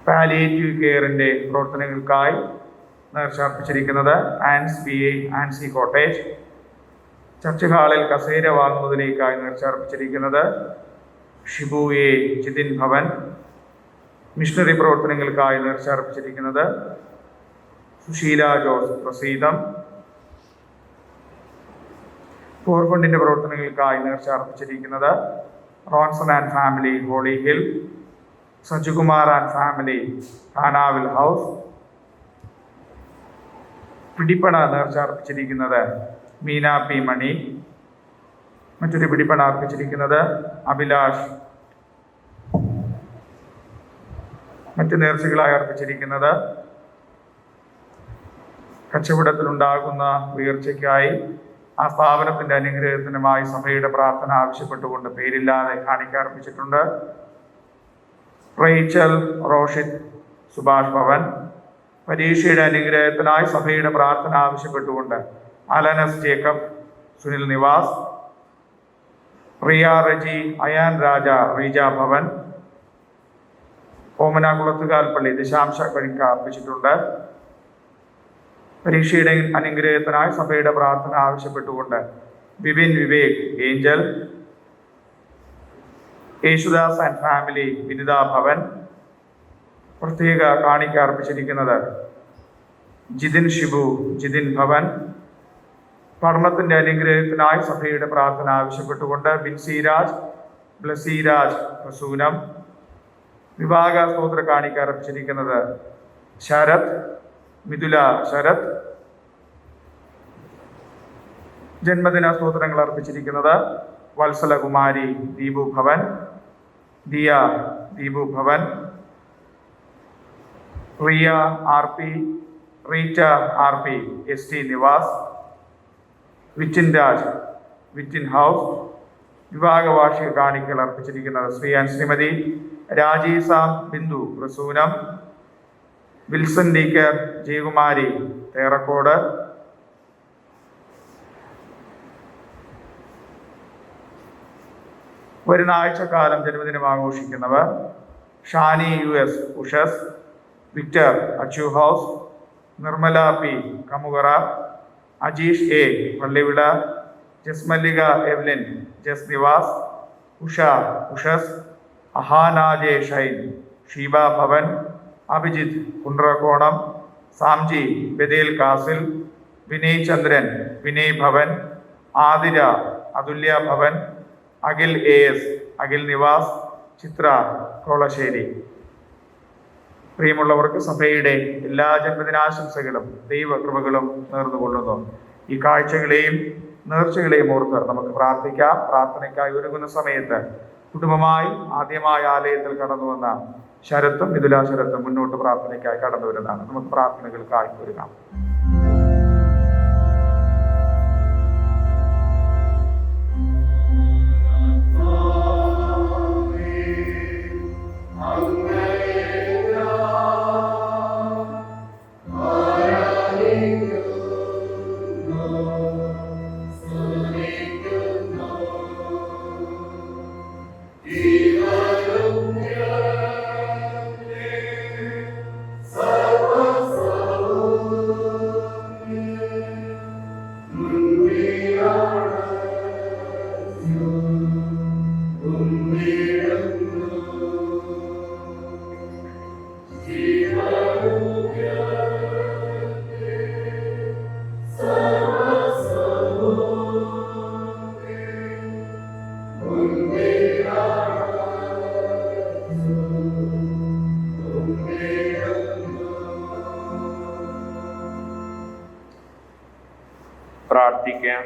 Palliative കെയറിന്റെ പ്രവർത്തനങ്ങൾക്കായി നേർച്ച അർപ്പിച്ചിരിക്കുന്നത് Ans BA Ancy cottage. Church ഹാളിൽ കസേര വാങ്ങുന്നതിലേക്കായി നേർച്ച അർപ്പിച്ചിരിക്കുന്നത് ഷിബു A ജിതിൻ ഭവൻ. മിഷണറി പ്രവർത്തനങ്ങൾക്കായി നേർച്ച അർപ്പിച്ചിരിക്കുന്നത് സുശീല ജോസ് പ്രസീതം. പോർ ഫണ്ടിന്റെ പ്രവർത്തനങ്ങൾക്കായി നേർച്ച അർപ്പിച്ചിരിക്കുന്നത് Ronson and family holy hill, Sajukumar and family Kanavil house. പിടിപ്പണ നേർച്ച അർപ്പിച്ചിരിക്കുന്നത് മീന P മണി. മറ്റൊരു പിടിപ്പണ അർപ്പിച്ചിരിക്കുന്നത് അഭിലാഷ്. മറ്റ് നേർച്ചകളായി അർപ്പിച്ചിരിക്കുന്നത് കച്ചവടത്തിലുണ്ടാകുന്ന ഉയർച്ചയ്ക്കായി ആ സ്ഥാപനത്തിന്റെ അനുഗ്രഹത്തിനുമായി സഭയുടെ പ്രാർത്ഥന ആവശ്യപ്പെട്ടുകൊണ്ട് പേരില്ലാതെ കാണിക്ക അർപ്പിച്ചിട്ടുണ്ട്. റേച്ചൽ റോഷിത് സുഭാഷ് ഭവൻ. പരീക്ഷയുടെ അനുഗ്രഹത്തിനായി സഭയുടെ പ്രാർത്ഥന ആവശ്യപ്പെട്ടുകൊണ്ട് അലനസ് ജേക്കബ് സുനിൽ നിവാസ്. റിയ റജി അയാൻ രാജ റീജ ഭവൻ. ഓമന കുളത്തുകാൽപ്പള്ളി ദശാംശ കഴിക്ക അർപ്പിച്ചിട്ടുണ്ട്. പരീക്ഷയുടെ അനുഗ്രഹത്തിനായി സഭയുടെ പ്രാർത്ഥന ആവശ്യപ്പെട്ടുകൊണ്ട് Vipin Vivek Angel. Yesudas and family Vinitha Bhavan. പ്രത്യേക കാണിക്ക അർപ്പിച്ചിരിക്കുന്നത് ജിതിൻ ഷിബു ജിതിൻ ഭവൻ. പഠനത്തിന്റെ അനുഗ്രഹത്തിനായി സഭയുടെ പ്രാർത്ഥന ആവശ്യപ്പെട്ടുകൊണ്ട് ബിൻസി രാജ് ബ്ലസി രാജ് പ്രസൂനം. വിവാഹ സ്തോത്ര കാണിക്ക അർപ്പിച്ചിരിക്കുന്നത് ശരത് മിഥുല ശരത്. ജന്മദിന സ്തോത്രങ്ങൾ അർപ്പിച്ചിരിക്കുന്നത് Vatsalakumari Deepu Bhavan, Diya Deepu Bhavan, Riya RP, Rita RP ST Nivas, Vittin Raj Vittin house. വിവാഹ വാർഷിക കാണിക്കൽ അർപ്പിച്ചിരിക്കുന്നത് ശ്രീ ആൻഡ് ശ്രീമതി രാജീസ ബിന്ദു പ്രസൂനം, വിൽസൺ ഡീക്കർ ജയകുമാരി തേറക്കോട്. വരുന്ന ആഴ്ചക്കാലം ജന്മദിനം ആഘോഷിക്കുന്നവർ Shani US Ushas, Victor Achu house, Nirmala P Kamukara, Ajeesh A Pallivila, Jasmallika Evelyn Jas Nivas, Usha Ushas, Ahana J Shine, Sheeba Bhavan, Abhijith Kundrakonam, Samji Bethel castle, Vinay Chandran Vinay Bhavan, Athira Athulya Bhavan, Akhil AS Akhil Niwas, ചിത്ര കോളശ്ശേരി. പ്രിയമുള്ളവർക്ക് സഭയുടെ എല്ലാ ജന്മദിനാശംസകളും ദൈവകൃപകളും നേർന്നുകൊള്ളുന്നു. ഈ കാഴ്ചകളെയും നേർച്ചകളെയും ഓർത്ത് നമുക്ക് പ്രാർത്ഥിക്കാം. പ്രാർത്ഥനയ്ക്കായി ഒരുങ്ങുന്ന സമയത്ത് കുടുംബമായി ആദ്യമായി ആലയത്തിൽ കടന്നു വന്ന ശരത്തും മിഥുല ശരത്തും മുന്നോട്ട് പ്രാർത്ഥനയ്ക്കായി കടന്നു വരുന്നതാണ്. നമുക്ക് പ്രാർത്ഥനകൾക്കായി ഒരുങ്ങാം. പ്രാർത്ഥിക്കാം.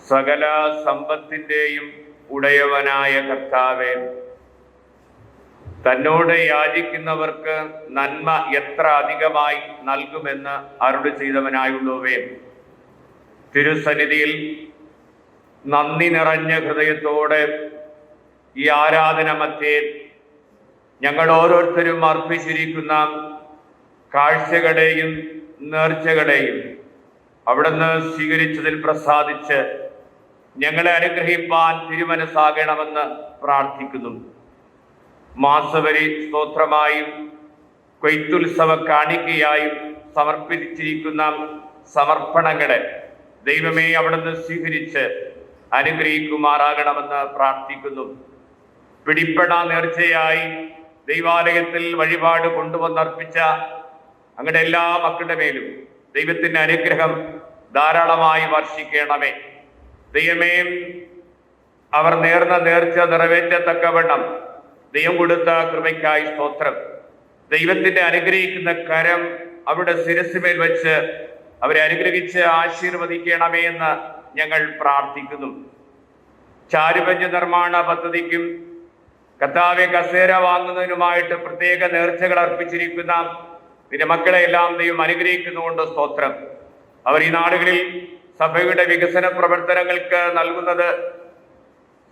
സകല സമ്പത്തിന്റെയും ഉടയവനായ കർത്താവേ, തന്നോട് യാചിക്കുന്നവർക്ക് നന്മ എത്ര അധികമായി നൽകുമെന്ന് അരുളി ചെയ്തവനായുള്ളവേ, തിരുസന്നിധിയിൽ നന്ദി നിറഞ്ഞ ഹൃദയത്തോടെ ഈ ആരാധന മധ്യേ ഞങ്ങൾ ഓരോരുത്തരും അർപ്പിച്ചിരിക്കുന്ന കാഴ്ചകളെയും നേർച്ചകളെയും അവിടുന്ന് സ്വീകരിച്ചതിൽ പ്രസാദിച്ച് ഞങ്ങളെ അനുഗ്രഹിപ്പാൻ തിരുമനസ്സാകണമെന്ന് പ്രാർത്ഥിക്കുന്നു. മാസവരി സ്തോത്രമായും കൊയ്ത്തുത്സവ കാണിക്കയായും സമർപ്പിച്ചിരിക്കുന്ന സമർപ്പണങ്ങളെ ദൈവമേ അവിടുന്ന് സ്വീകരിച്ച് അനുഗ്രഹിക്കുമാറാകണമെന്ന് പ്രാർത്ഥിക്കുന്നു. പിടിപ്പട നേർച്ചയായി ദൈവാലയത്തിൽ വഴിപാട് കൊണ്ടുവന്നർപ്പിച്ച അങ്ങയുടെ എല്ലാ മക്കളുടെ മേലും ദൈവത്തിന്റെ അനുഗ്രഹം ധാരാളമായി വർഷിക്കണമേ. ദൈവമേ, അവർ നേർന്ന നേർച്ച നിറവേറ്റത്തക്കവണ്ണം ദൈവം കൊടുത്ത കൃപയ്ക്കായി സ്തോത്രം. ദൈവത്തിന്റെ അനുഗ്രഹിക്കുന്ന കരം അവരുടെ ശിരസിമേൽ വെച്ച് അവരെ അനുഗ്രഹിച്ച് ആശീർവദിക്കണമേ എന്ന് ഞങ്ങൾ പ്രാർത്ഥിക്കുന്നു. ചാരുപഞ്ച നിർമ്മാണ പദ്ധതിക്കും കർത്താവെ കസേര വാങ്ങുന്നതിനുമായിട്ട് പ്രത്യേക നേർച്ചകൾ അർപ്പിച്ചിരിക്കുന്ന നിന്റെ മക്കളെ എല്ലാം ദൈവം അനുഗ്രഹിക്കുന്നുകൊണ്ട് സ്തോത്രം. അവർ ഈ നാടുകളിൽ സഭയുടെ വികസന പ്രവർത്തനങ്ങൾക്ക് നൽകുന്നത്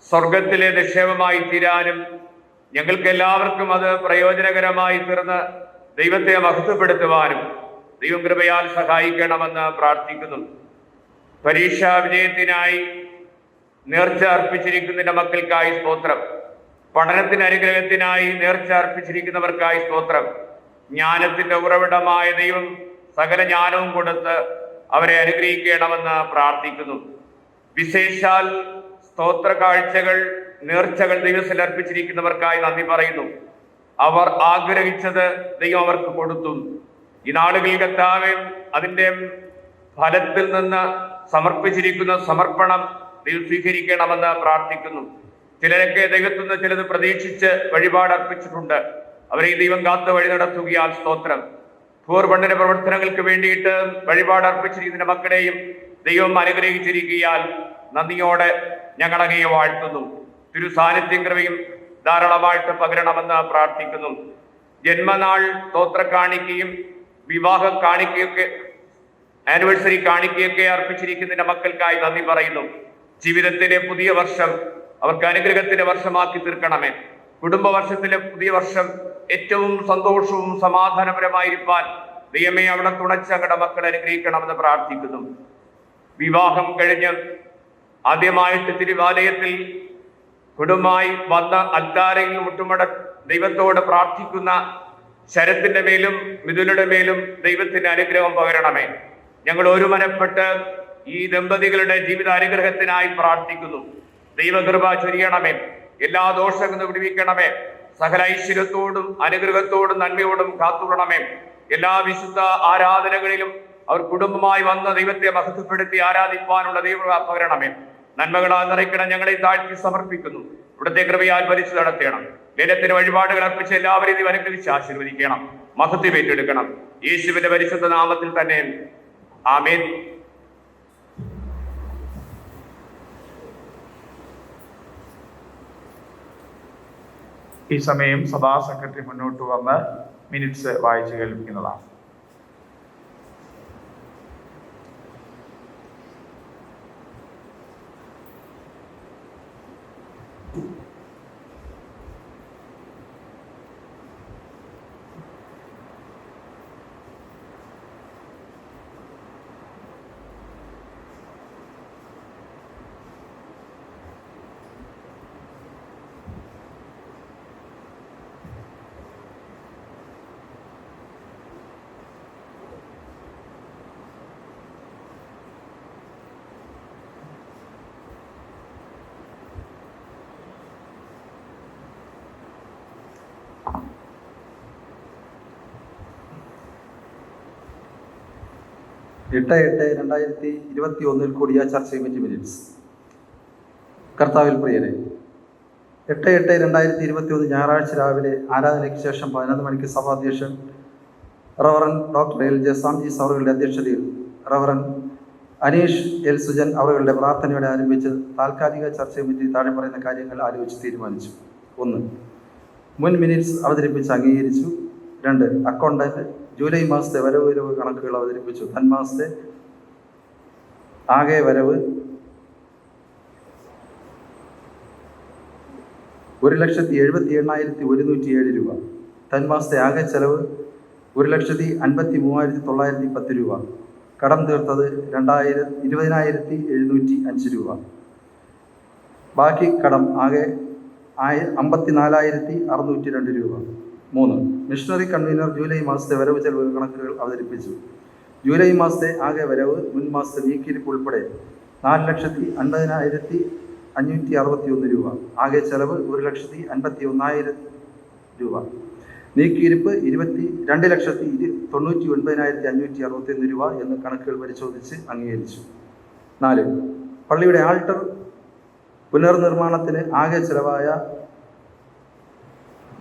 സ്വർഗത്തിലെ നിക്ഷേപമായി തീരാനും ഞങ്ങൾക്ക് എല്ലാവർക്കും അത് പ്രയോജനകരമായി തീർന്ന് ദൈവത്തെ മഹത്വപ്പെടുത്തുവാനും ദൈവം കൃപയാൽ സഹായിക്കണമെന്ന് പ്രാർത്ഥിക്കുന്നു. പരീക്ഷാ വിജയത്തിനായി നേർച്ച അർപ്പിച്ചിരിക്കുന്ന മക്കൾക്കായി സ്തോത്രം. പഠനത്തിന് അനുഗ്രഹത്തിനായി നേർച്ച അർപ്പിച്ചിരിക്കുന്നവർക്കായി സ്തോത്രം. ജ്ഞാനത്തിന്റെ ഉറവിടമായ ദൈവം സകല ജ്ഞാനവും കൊടുത്ത് അവരെ അനുഗ്രഹിക്കണമെന്ന് പ്രാർത്ഥിക്കുന്നു. വിശേഷാൽ സ്തോത്ര കാഴ്ചകൾ നേർച്ചകൾ ദൈവത്തിൽ അർപ്പിച്ചിരിക്കുന്നവർക്കായി നന്ദി പറയുന്നു. അവർ ആഗ്രഹിച്ചത് ദൈവം അവർക്ക് കൊടുത്തു. ഈ നാളുകളിൽ കർത്താവേ അതിൻ്റെ ഫലത്തിൽ നിന്ന് സമർപ്പിച്ചിരിക്കുന്ന സമർപ്പണം ദൈവം സ്വീകരിക്കണമെന്ന് പ്രാർത്ഥിക്കുന്നു. ചിലരൊക്കെ ദൈവത്തിൽ നിന്ന് ചിലത് പ്രതീക്ഷിച്ച് വഴിപാട് അർപ്പിച്ചിട്ടുണ്ട്. അവരെ ദൈവം കാത്ത് വഴി നടത്തുകയാൽ സ്തോത്രം. ഭൂർബണ്ഡന പ്രവർത്തനങ്ങൾക്ക് വേണ്ടിയിട്ട് വഴിപാട് അർപ്പിച്ചിരിക്കുന്ന മക്കളെയും ദൈവം അനുഗ്രഹിച്ചിരിക്കുകയാൽ നന്ദിയോടെ ഞങ്ങൾ അങ്ങയെ വാഴ്ത്തുന്നു. തിരു സാന്നിധ്യം കൃപയും ധാരാളമായിട്ട് പകരണമെന്ന് പ്രാർത്ഥിക്കുന്നു. ജന്മനാൾ സ്തോത്ര കാണിക്കുകയും വിവാഹ കാണിക്കുകയൊക്കെ ആനിവേഴ്സറി കാണിക്കുകയൊക്കെ അർപ്പിച്ചിരിക്കുന്ന മക്കൾക്കായി നന്ദി പറയുന്നു. ജീവിതത്തിലെ പുതിയ വർഷം അവർക്ക് അനുഗ്രഹത്തിന്റെ വർഷമാക്കി തീർക്കണമേ. കുടുംബ വർഷത്തിലെ പുതിയ വർഷം ഏറ്റവും സന്തോഷവും സമാധാനപരമായിരിക്കാൻ ദൈവമേ അവിടെ തുണച്ച് അങ്ങയുടെ മക്കളെ അനുഗ്രഹിക്കണമെന്ന് പ്രാർത്ഥിക്കുന്നു. വിവാഹം കഴിഞ്ഞ് ആദ്യമായിട്ട് തിരുവാലയത്തിൽ കുടുംബമായി വന്ന അൽത്താരയിൽ ദൈവത്തോട് പ്രാർത്ഥിക്കുന്ന ശരത്തിന്റെ മേലും മിഥുനയുടെ മേലും ദൈവത്തിന്റെ അനുഗ്രഹം പകരണമേ. ഞങ്ങൾ ഒരുമനപ്പെട്ട് ഈ ദമ്പതികളുടെ ജീവിത അനുഗ്രഹത്തിനായി പ്രാർത്ഥിക്കുന്നു. ദൈവകൃപ ചൊരിയണമേ. എല്ലാ ദോഷങ്ങളും വിടുവിക്കണമേ. സകല ഐശ്വര്യത്തോടും അനുഗ്രഹത്തോടും നന്മയോടും കാത്തുകൊള്ളണമേ. എല്ലാ വിശുദ്ധ ആരാധനകളിലും അവർ കുടുംബമായി വന്ന ദൈവത്തെ മഹത്വപ്പെടുത്തി ആരാധിപ്പാനുള്ള ദൈവകൃപ പകരണമേ. നന്മകളാൽ നിറയ്ക്കണം ഞങ്ങളെ താഴ്ത്തി സമർപ്പിക്കുന്നു. ഇവിടുത്തെ കൃപയാൽ ഭരിച്ചു നടത്തണം. ലേലത്തിന് വഴിപാടുകൾ അർപ്പിച്ച് എല്ലാവരെയും അനുഗ്രഹിച്ച് ആശീർവദിക്കണം. മഹത്വം ഏറ്റെടുക്കണം. യേശുവിന്റെ പരിശുദ്ധ നാമത്തിൽ തന്നെ ആമേൻ. ഈ സമയം സഭാ സെക്രട്ടറി മുന്നോട്ട് വന്ന് മിനിറ്റ്സ് വായിച്ചു കേൾപ്പിക്കുന്നതാണ്. എട്ട് 2021 കൂടിയ ചർച്ച കമ്മിറ്റി മിനിറ്റ്സ്. കർത്താവിൽ പ്രിയരെ, 8/8/2021 ഞായറാഴ്ച രാവിലെ ആരാധനയ്ക്ക് ശേഷം 11 മണിക്ക് സഭാധ്യക്ഷൻ റവറൻ ഡോക്ടർ എൽ ജെ സാംജീസ് അവരുടെ അധ്യക്ഷതയിൽ റവറൻ അനീഷ് എൽ സുജൻ അവരുടെ പ്രാർത്ഥനയോടെ ആരംഭിച്ച് താൽക്കാലിക ചർച്ച കമ്മിറ്റി താഴെ പറയുന്ന കാര്യങ്ങൾ ആലോചിച്ച് തീരുമാനിച്ചു. 1. മുൻ മിനിറ്റ്സ് അവതരിപ്പിച്ച് അംഗീകരിച്ചു. 2. അക്കൗണ്ടന്റ് ജൂലൈ മാസത്തെ വരവ് കണക്കുകൾ അവതരിപ്പിച്ചു. തന്മാസത്തെ ആകെ വരവ് 1,78,107 രൂപ. തന്മാസത്തെ ആകെ ചെലവ് 1,53,910 രൂപ. കടം തീർത്തത് 20,705 രൂപ. ബാക്കി കടം ആകെ 54,602 രൂപ. 3. മിഷണറി കൺവീനർ ജൂലൈ മാസത്തെ വരവ് ചെലവ് കണക്കുകൾ അവതരിപ്പിച്ചു. ജൂലൈ മാസത്തെ ആകെ വരവ് മുൻ മാസത്തെ നീക്കിയിരിപ്പ് ഉൾപ്പെടെ 4,50,561 രൂപ. ആകെ ചെലവ് 1,51,000 രൂപ. നീക്കിയിരിപ്പ് 22,99,561 രൂപ എന്ന് കണക്കുകൾ പരിശോധിച്ച് അംഗീകരിച്ചു. 4. പള്ളിയുടെ ആൾട്ടർ പുനർനിർമ്മാണത്തിന് ആകെ ചെലവായ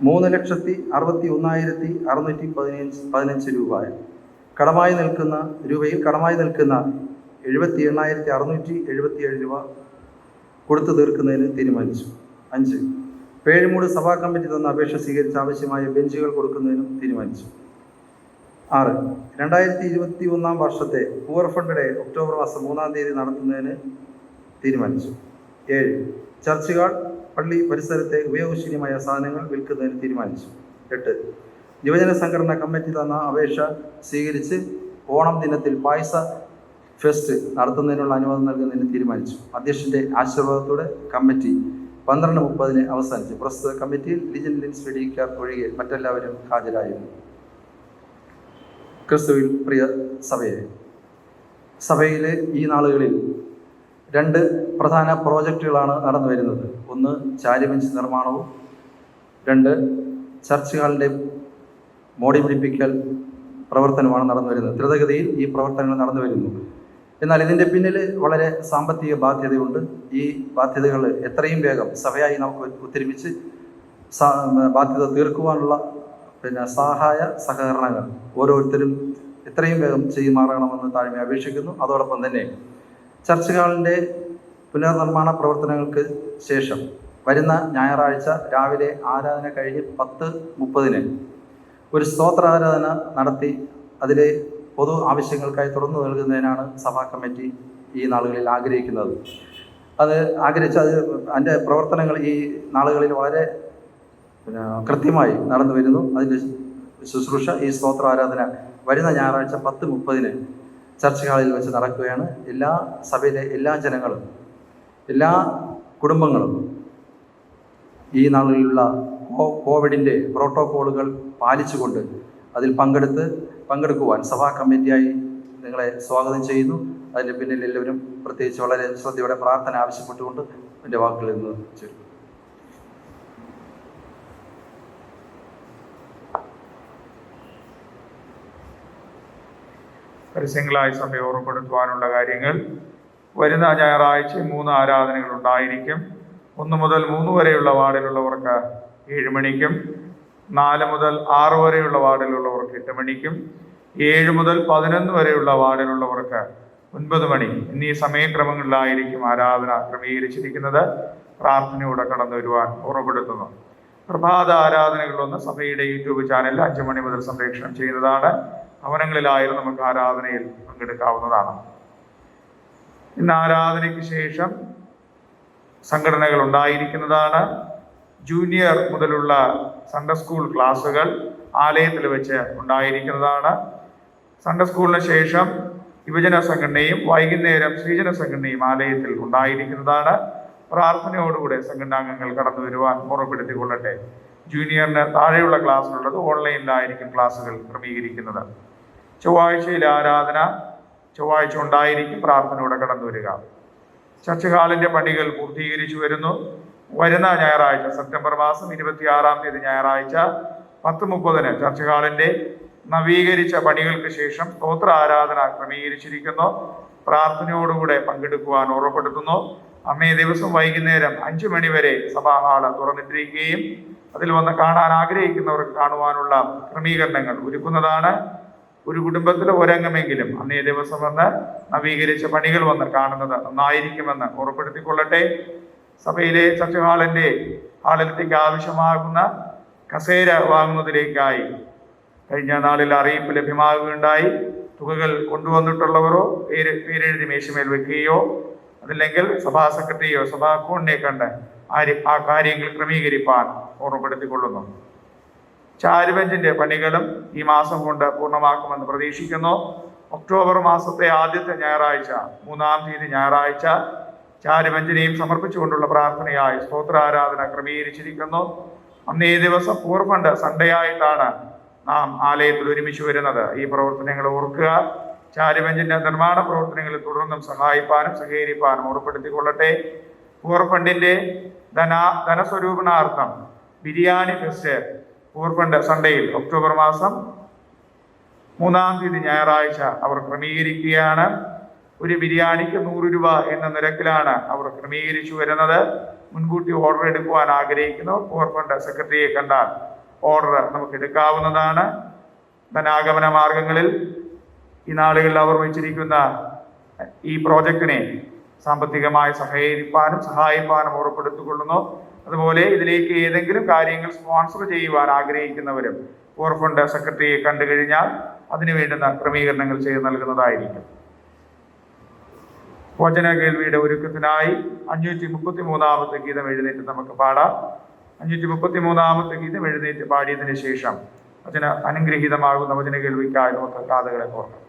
3,61,615 രൂപ. കടമായി നിൽക്കുന്ന 78,677 രൂപ കൊടുത്തു തീർക്കുന്നതിന് തീരുമാനിച്ചു. 5. പേഴുമൂട് സഭാ കമ്മിറ്റി തന്ന അപേക്ഷ സ്വീകരിച്ച് ആവശ്യമായ ബെഞ്ചുകൾ കൊടുക്കുന്നതിനും തീരുമാനിച്ചു. 6. 2021 വർഷത്തെ പൂവർ ഫണ്ട് ഡേ ഒക്ടോബർ മാസം 3-ാം തീയതി നടത്തുന്നതിന് തീരുമാനിച്ചു. 7. ചർച്ചുകൾ പള്ളി പരിസരത്തെ ഉപയോഗശൂന്യമായ സാധനങ്ങൾ വിൽക്കുന്നതിന് തീരുമാനിച്ചു. 8. യുവജന സംഘടന കമ്മിറ്റി തന്ന അപേക്ഷ സ്വീകരിച്ച് ഓണം ദിനത്തിൽ പായസ ഫെസ്റ്റ് നടത്തുന്നതിനുള്ള അനുവാദം നൽകുന്നതിന് തീരുമാനിച്ചു. അധ്യക്ഷന്റെ ആശീർവാദത്തോടെ കമ്മിറ്റി 12:30 അവസാനിച്ചു. പ്രസ്തുത കമ്മിറ്റിയിൽ ലിജൻ ലിൻസ് വെടിക്കാർ ഒഴികെ മറ്റെല്ലാവരും ഹാജരായിരുന്നു. ക്രിസ്തുവിൽ പ്രിയ സഭയിലെ ഈ നാളുകളിൽ 2 പ്രധാന പ്രോജക്റ്റുകളാണ് നടന്നു വരുന്നത്. 1. ചാരിബെഞ്ച് നിർമ്മാണവും 2. ചർച്ച് ഹാളിൻ്റെ മോടി പിടിപ്പിക്കൽ പ്രവർത്തനമാണ് നടന്നു വരുന്നത്. ദ്രുതഗതിയിൽ ഈ പ്രവർത്തനങ്ങൾ നടന്നു വരുന്നു. എന്നാൽ ഇതിൻ്റെ പിന്നിൽ വളരെ സാമ്പത്തിക ബാധ്യതയുണ്ട്. ഈ ബാധ്യതകൾ എത്രയും വേഗം സഭയായി നമുക്ക് ഒത്തൊരുമിച്ച് ബാധ്യത തീർക്കുവാനുള്ള സഹായ സഹകരണങ്ങൾ ഓരോരുത്തരും എത്രയും വേഗം ചെയ്യുമാറണമെന്ന് താഴ്മ അപേക്ഷിക്കുന്നു. അതോടൊപ്പം തന്നെ ചർച്ച് ഹാളിൻ്റെ പുനർനിർമ്മാണ പ്രവർത്തനങ്ങൾക്ക് ശേഷം വരുന്ന ഞായറാഴ്ച രാവിലെ ആരാധന കഴിഞ്ഞ് 10:30 ഒരു സ്തോത്രാരാധന നടത്തി അതിലെ പൊതു ആവശ്യങ്ങൾക്കായി തുറന്നു നൽകുന്നതിനാണ് സഭാ കമ്മിറ്റി ഈ നാളുകളിൽ ആഗ്രഹിക്കുന്നത്. അതിൻ്റെ പ്രവർത്തനങ്ങൾ ഈ നാളുകളിൽ വളരെ കൃത്യമായി നടന്നു വരുന്നു. അതിൻ്റെ ശുശ്രൂഷ ഈ സ്തോത്രാരാധന വരുന്ന ഞായറാഴ്ച 10:30 ചർച്ച് ഹാളിൽ വെച്ച് നടക്കുകയാണ്. എല്ലാ സഭയിലെ എല്ലാ ജനങ്ങളും എല്ലാ കുടുംബങ്ങളും ഈ നാളിലുള്ള കോവിഡിൻ്റെ പ്രോട്ടോക്കോളുകൾ പാലിച്ചുകൊണ്ട് അതിൽ പങ്കെടുക്കുവാൻ സഭാ കമ്മിറ്റിയായി നിങ്ങളെ സ്വാഗതം ചെയ്യുന്നു. അതിൻ്റെ പിന്നിൽ എല്ലാവരും പ്രത്യേകിച്ച് വളരെ ശ്രദ്ധയോടെ പ്രാർത്ഥന ആവശ്യപ്പെട്ടുകൊണ്ട് എൻ്റെ വാക്കുകളിൽ നിന്ന് ചുരുക്കും. പരസ്യങ്ങളായി സഭയെ ഓർമ്മപ്പെടുത്തുവാനുള്ള കാര്യങ്ങൾ: വരുന്ന ഞായറാഴ്ച 3 ആരാധനകൾ ഉണ്ടായിരിക്കും. 1 മുതൽ 3 വരെയുള്ള വാർഡിലുള്ളവർക്ക് 7 മണിക്കും, 4 മുതൽ 6 വരെയുള്ള വാർഡിലുള്ളവർക്ക് 8 മണിക്കും, 7 മുതൽ 11 വരെയുള്ള വാർഡിലുള്ളവർക്ക് 9 മണി എന്നീ സമയക്രമങ്ങളിലായിരിക്കും ആരാധന ക്രമീകരിച്ചിരിക്കുന്നത്. പ്രാർത്ഥനയോടെ കടന്നു വരുവാൻ ഓർമ്മപ്പെടുത്തുന്നു. പ്രഭാത ആരാധനകളിലൊന്ന് സഭയുടെ യൂട്യൂബ് ചാനലിൽ 5 മണി മുതൽ സംപ്രേഷണം ചെയ്യുന്നതാണ്. ഭവനങ്ങളിലായാലും നമുക്ക് ആരാധനയിൽ പങ്കെടുക്കാവുന്നതാണ്. ഇന്ന് ആരാധനയ്ക്ക് ശേഷം സംഘടനകൾ ഉണ്ടായിരിക്കുന്നതാണ്. ജൂനിയർ മുതലുള്ള സൺഡേ സ്കൂൾ ക്ലാസ്സുകൾ ആലയത്തിൽ വെച്ച് ഉണ്ടായിരിക്കുന്നതാണ്. സൺഡേ സ്കൂളിന് ശേഷം യുവജന സംഘടനയും വൈകുന്നേരം സ്ത്രീജന സംഘടനയും ആലയത്തിൽ ഉണ്ടായിരിക്കുന്നതാണ്. പ്രാർത്ഥനയോടുകൂടെ സംഘടനാംഗങ്ങൾ കടന്നു വരുവാൻ ഓർമ്മപ്പെടുത്തിക്കൊള്ളട്ടെ. ജൂനിയറിന് താഴെയുള്ള ക്ലാസ്സിലുള്ളത് ഓൺലൈനിലായിരിക്കും ക്ലാസ്സുകൾ ക്രമീകരിക്കുന്നത്. ചൊവ്വാഴ്ചയിലെ ആരാധന ചൊവ്വാഴ്ച ഉണ്ടായിരിക്കും. പ്രാർത്ഥനയോടെ കടന്നു വരിക. ചർച്ച് ഹാളിന്റെ പണികൾ പൂർത്തീകരിച്ചു വരുന്നു. വരുന്ന ഞായറാഴ്ച സെപ്റ്റംബർ മാസം 26-ാം തീയതി ഞായറാഴ്ച 10:30 ചർച്ച് ഹാളിന്റെ നവീകരിച്ച പണികൾക്ക് ശേഷം സ്തോത്ര ആരാധന ക്രമീകരിച്ചിരിക്കുന്നു. പ്രാർത്ഥനയോടുകൂടെ പങ്കെടുക്കുവാൻ ഓർമ്മപ്പെടുത്തുന്നു. അന്നേ ദിവസം വൈകുന്നേരം 5 മണി വരെ സഭാ ഹാള് തുറന്നിട്ടിരിക്കുകയും അതിൽ വന്ന് കാണാൻ ആഗ്രഹിക്കുന്നവർക്ക് കാണുവാനുള്ള ക്രമീകരണങ്ങൾ ഒരുക്കുന്നതാണ്. ഒരു കുടുംബത്തിലെ ഒരംഗമെങ്കിലും അന്നേ ദിവസം വന്ന് നവീകരിച്ച പണികൾ വന്ന് കാണുന്നത് നന്നായിരിക്കുമെന്ന് ഉറപ്പെടുത്തിക്കൊള്ളട്ടെ. സഭയിലെ ചർച്ച് ഹാളിലേക്ക് ആവശ്യമാകുന്ന കസേര വാങ്ങുന്നതിലേക്കായി കഴിഞ്ഞ നാളിൽ അറിയിപ്പ് ലഭ്യമാകുകയുണ്ടായി. തുകകൾ കൊണ്ടുവന്നിട്ടുള്ളവരോ പേരെഴുതി മേശമേൽ വെക്കുകയോ അതല്ലെങ്കിൽ സഭാ സെക്രട്ടറിയോ സഭാ അക്കൗണ്ടിനെ കണ്ട് ആ കാര്യങ്ങൾ ക്രമീകരിപ്പാൻ ഓർമ്മപ്പെടുത്തിക്കൊള്ളുന്നു. ചാരുബെഞ്ചിന്റെ പണികളും ഈ മാസം കൊണ്ട് പൂർണ്ണമാക്കുമെന്ന് പ്രതീക്ഷിക്കുന്നു. ഒക്ടോബർ മാസത്തെ ആദ്യത്തെ ഞായറാഴ്ച 3-ാം തീയതി ഞായറാഴ്ച ചാരുബെഞ്ചിനെയും സമർപ്പിച്ചുകൊണ്ടുള്ള പ്രാർത്ഥനയായി സ്തോത്രാരാധന ക്രമീകരിച്ചിരിക്കുന്നു. അന്നേ ദിവസം പൂർ ഫണ്ട് സൺഡേ ആയിട്ടാണ് നാം ആലയത്തിൽ ഒരുമിച്ച് വരുന്നത്. ഈ പ്രവർത്തനങ്ങൾ ഓർക്കുക. ചാരുബെഞ്ചിന്റെ നിർമ്മാണ പ്രവർത്തനങ്ങളിൽ തുടർന്നും സഹായിപ്പാനും സഹകരിപ്പാനും ഉറപ്പെടുത്തിക്കൊള്ളട്ടെ. പൂർ ഫണ്ടിന്റെ ധനസ്വരൂപണാർത്ഥം ബിരിയാണി ഫെസ്റ്റ് പൂർ ഫണ്ട് സൺഡേയിൽ ഒക്ടോബർ മാസം 3-ാം തീയതി ഞായറാഴ്ച അവർ ക്രമീകരിക്കുകയാണ്. ഒരു ബിരിയാണിക്ക് 100 രൂപ എന്ന നിരക്കിലാണ് അവർ ക്രമീകരിച്ചു വരുന്നത്. മുൻകൂട്ടി ഓർഡർ എടുക്കുവാൻ ആഗ്രഹിക്കുന്നവർ പൂർ ഫണ്ട് സെക്രട്ടറിയെ കണ്ടാൽ ഓർഡർ നമുക്ക് എടുക്കാവുന്നതാണ്. ധനാഗമന മാർഗങ്ങളിൽ ഈ നാളുകളിൽ അവർ വെച്ചിരിക്കുന്ന ഈ പ്രോജക്റ്റിനെ സാമ്പത്തികമായി സഹായിപ്പാനും ഉറപ്പെടുത്തിക്കൊള്ളുന്നു. അതുപോലെ ഇതിലേക്ക് ഏതെങ്കിലും കാര്യങ്ങൾ സ്പോൺസർ ചെയ്യുവാൻ ആഗ്രഹിക്കുന്നവരും പൂർ ഫണ്ട് സെക്രട്ടറിയെ കണ്ടു കഴിഞ്ഞാൽ അതിനു വേണ്ടുന്ന ക്രമീകരണങ്ങൾ ചെയ്ത് നൽകുന്നതായിരിക്കും. വചന കേൾവിയുടെ ഒരുക്കത്തിനായി 533-ാമത്തെ ഗീതം എഴുന്നേറ്റ് നമുക്ക് പാടാം. 533-ാമത്തെ ഗീതം എഴുന്നേറ്റ് പാടിയതിനു ശേഷം അതിന് അനുഗ്രഹീതമാകുന്ന വചന കേൾവിക്കായി നമുക്ക് കാതുകളെ ഓർക്കാം.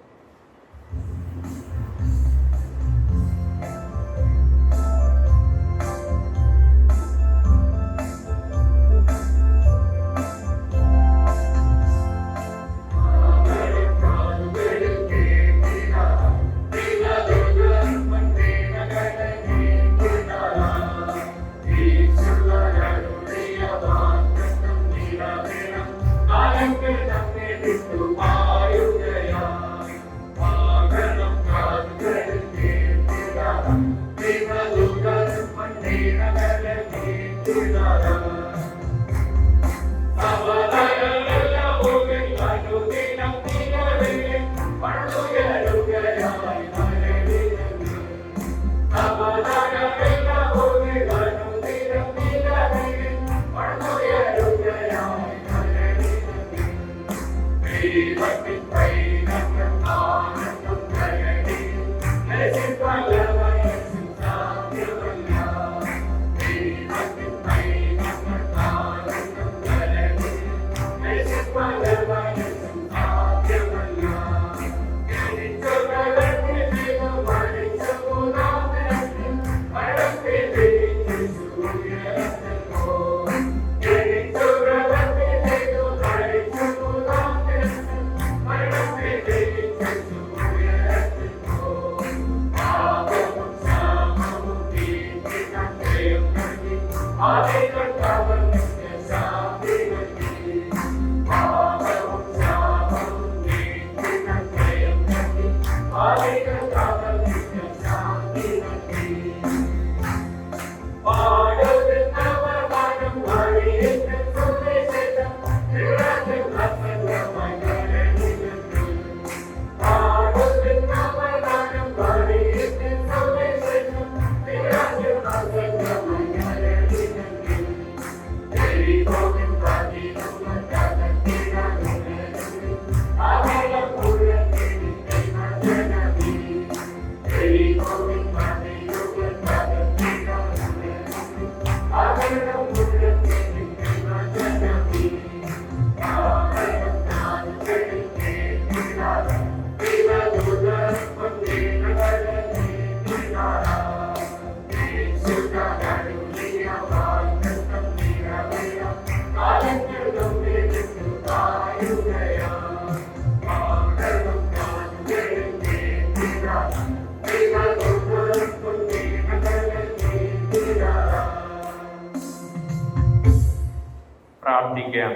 പ്രാർത്ഥിക്കാം.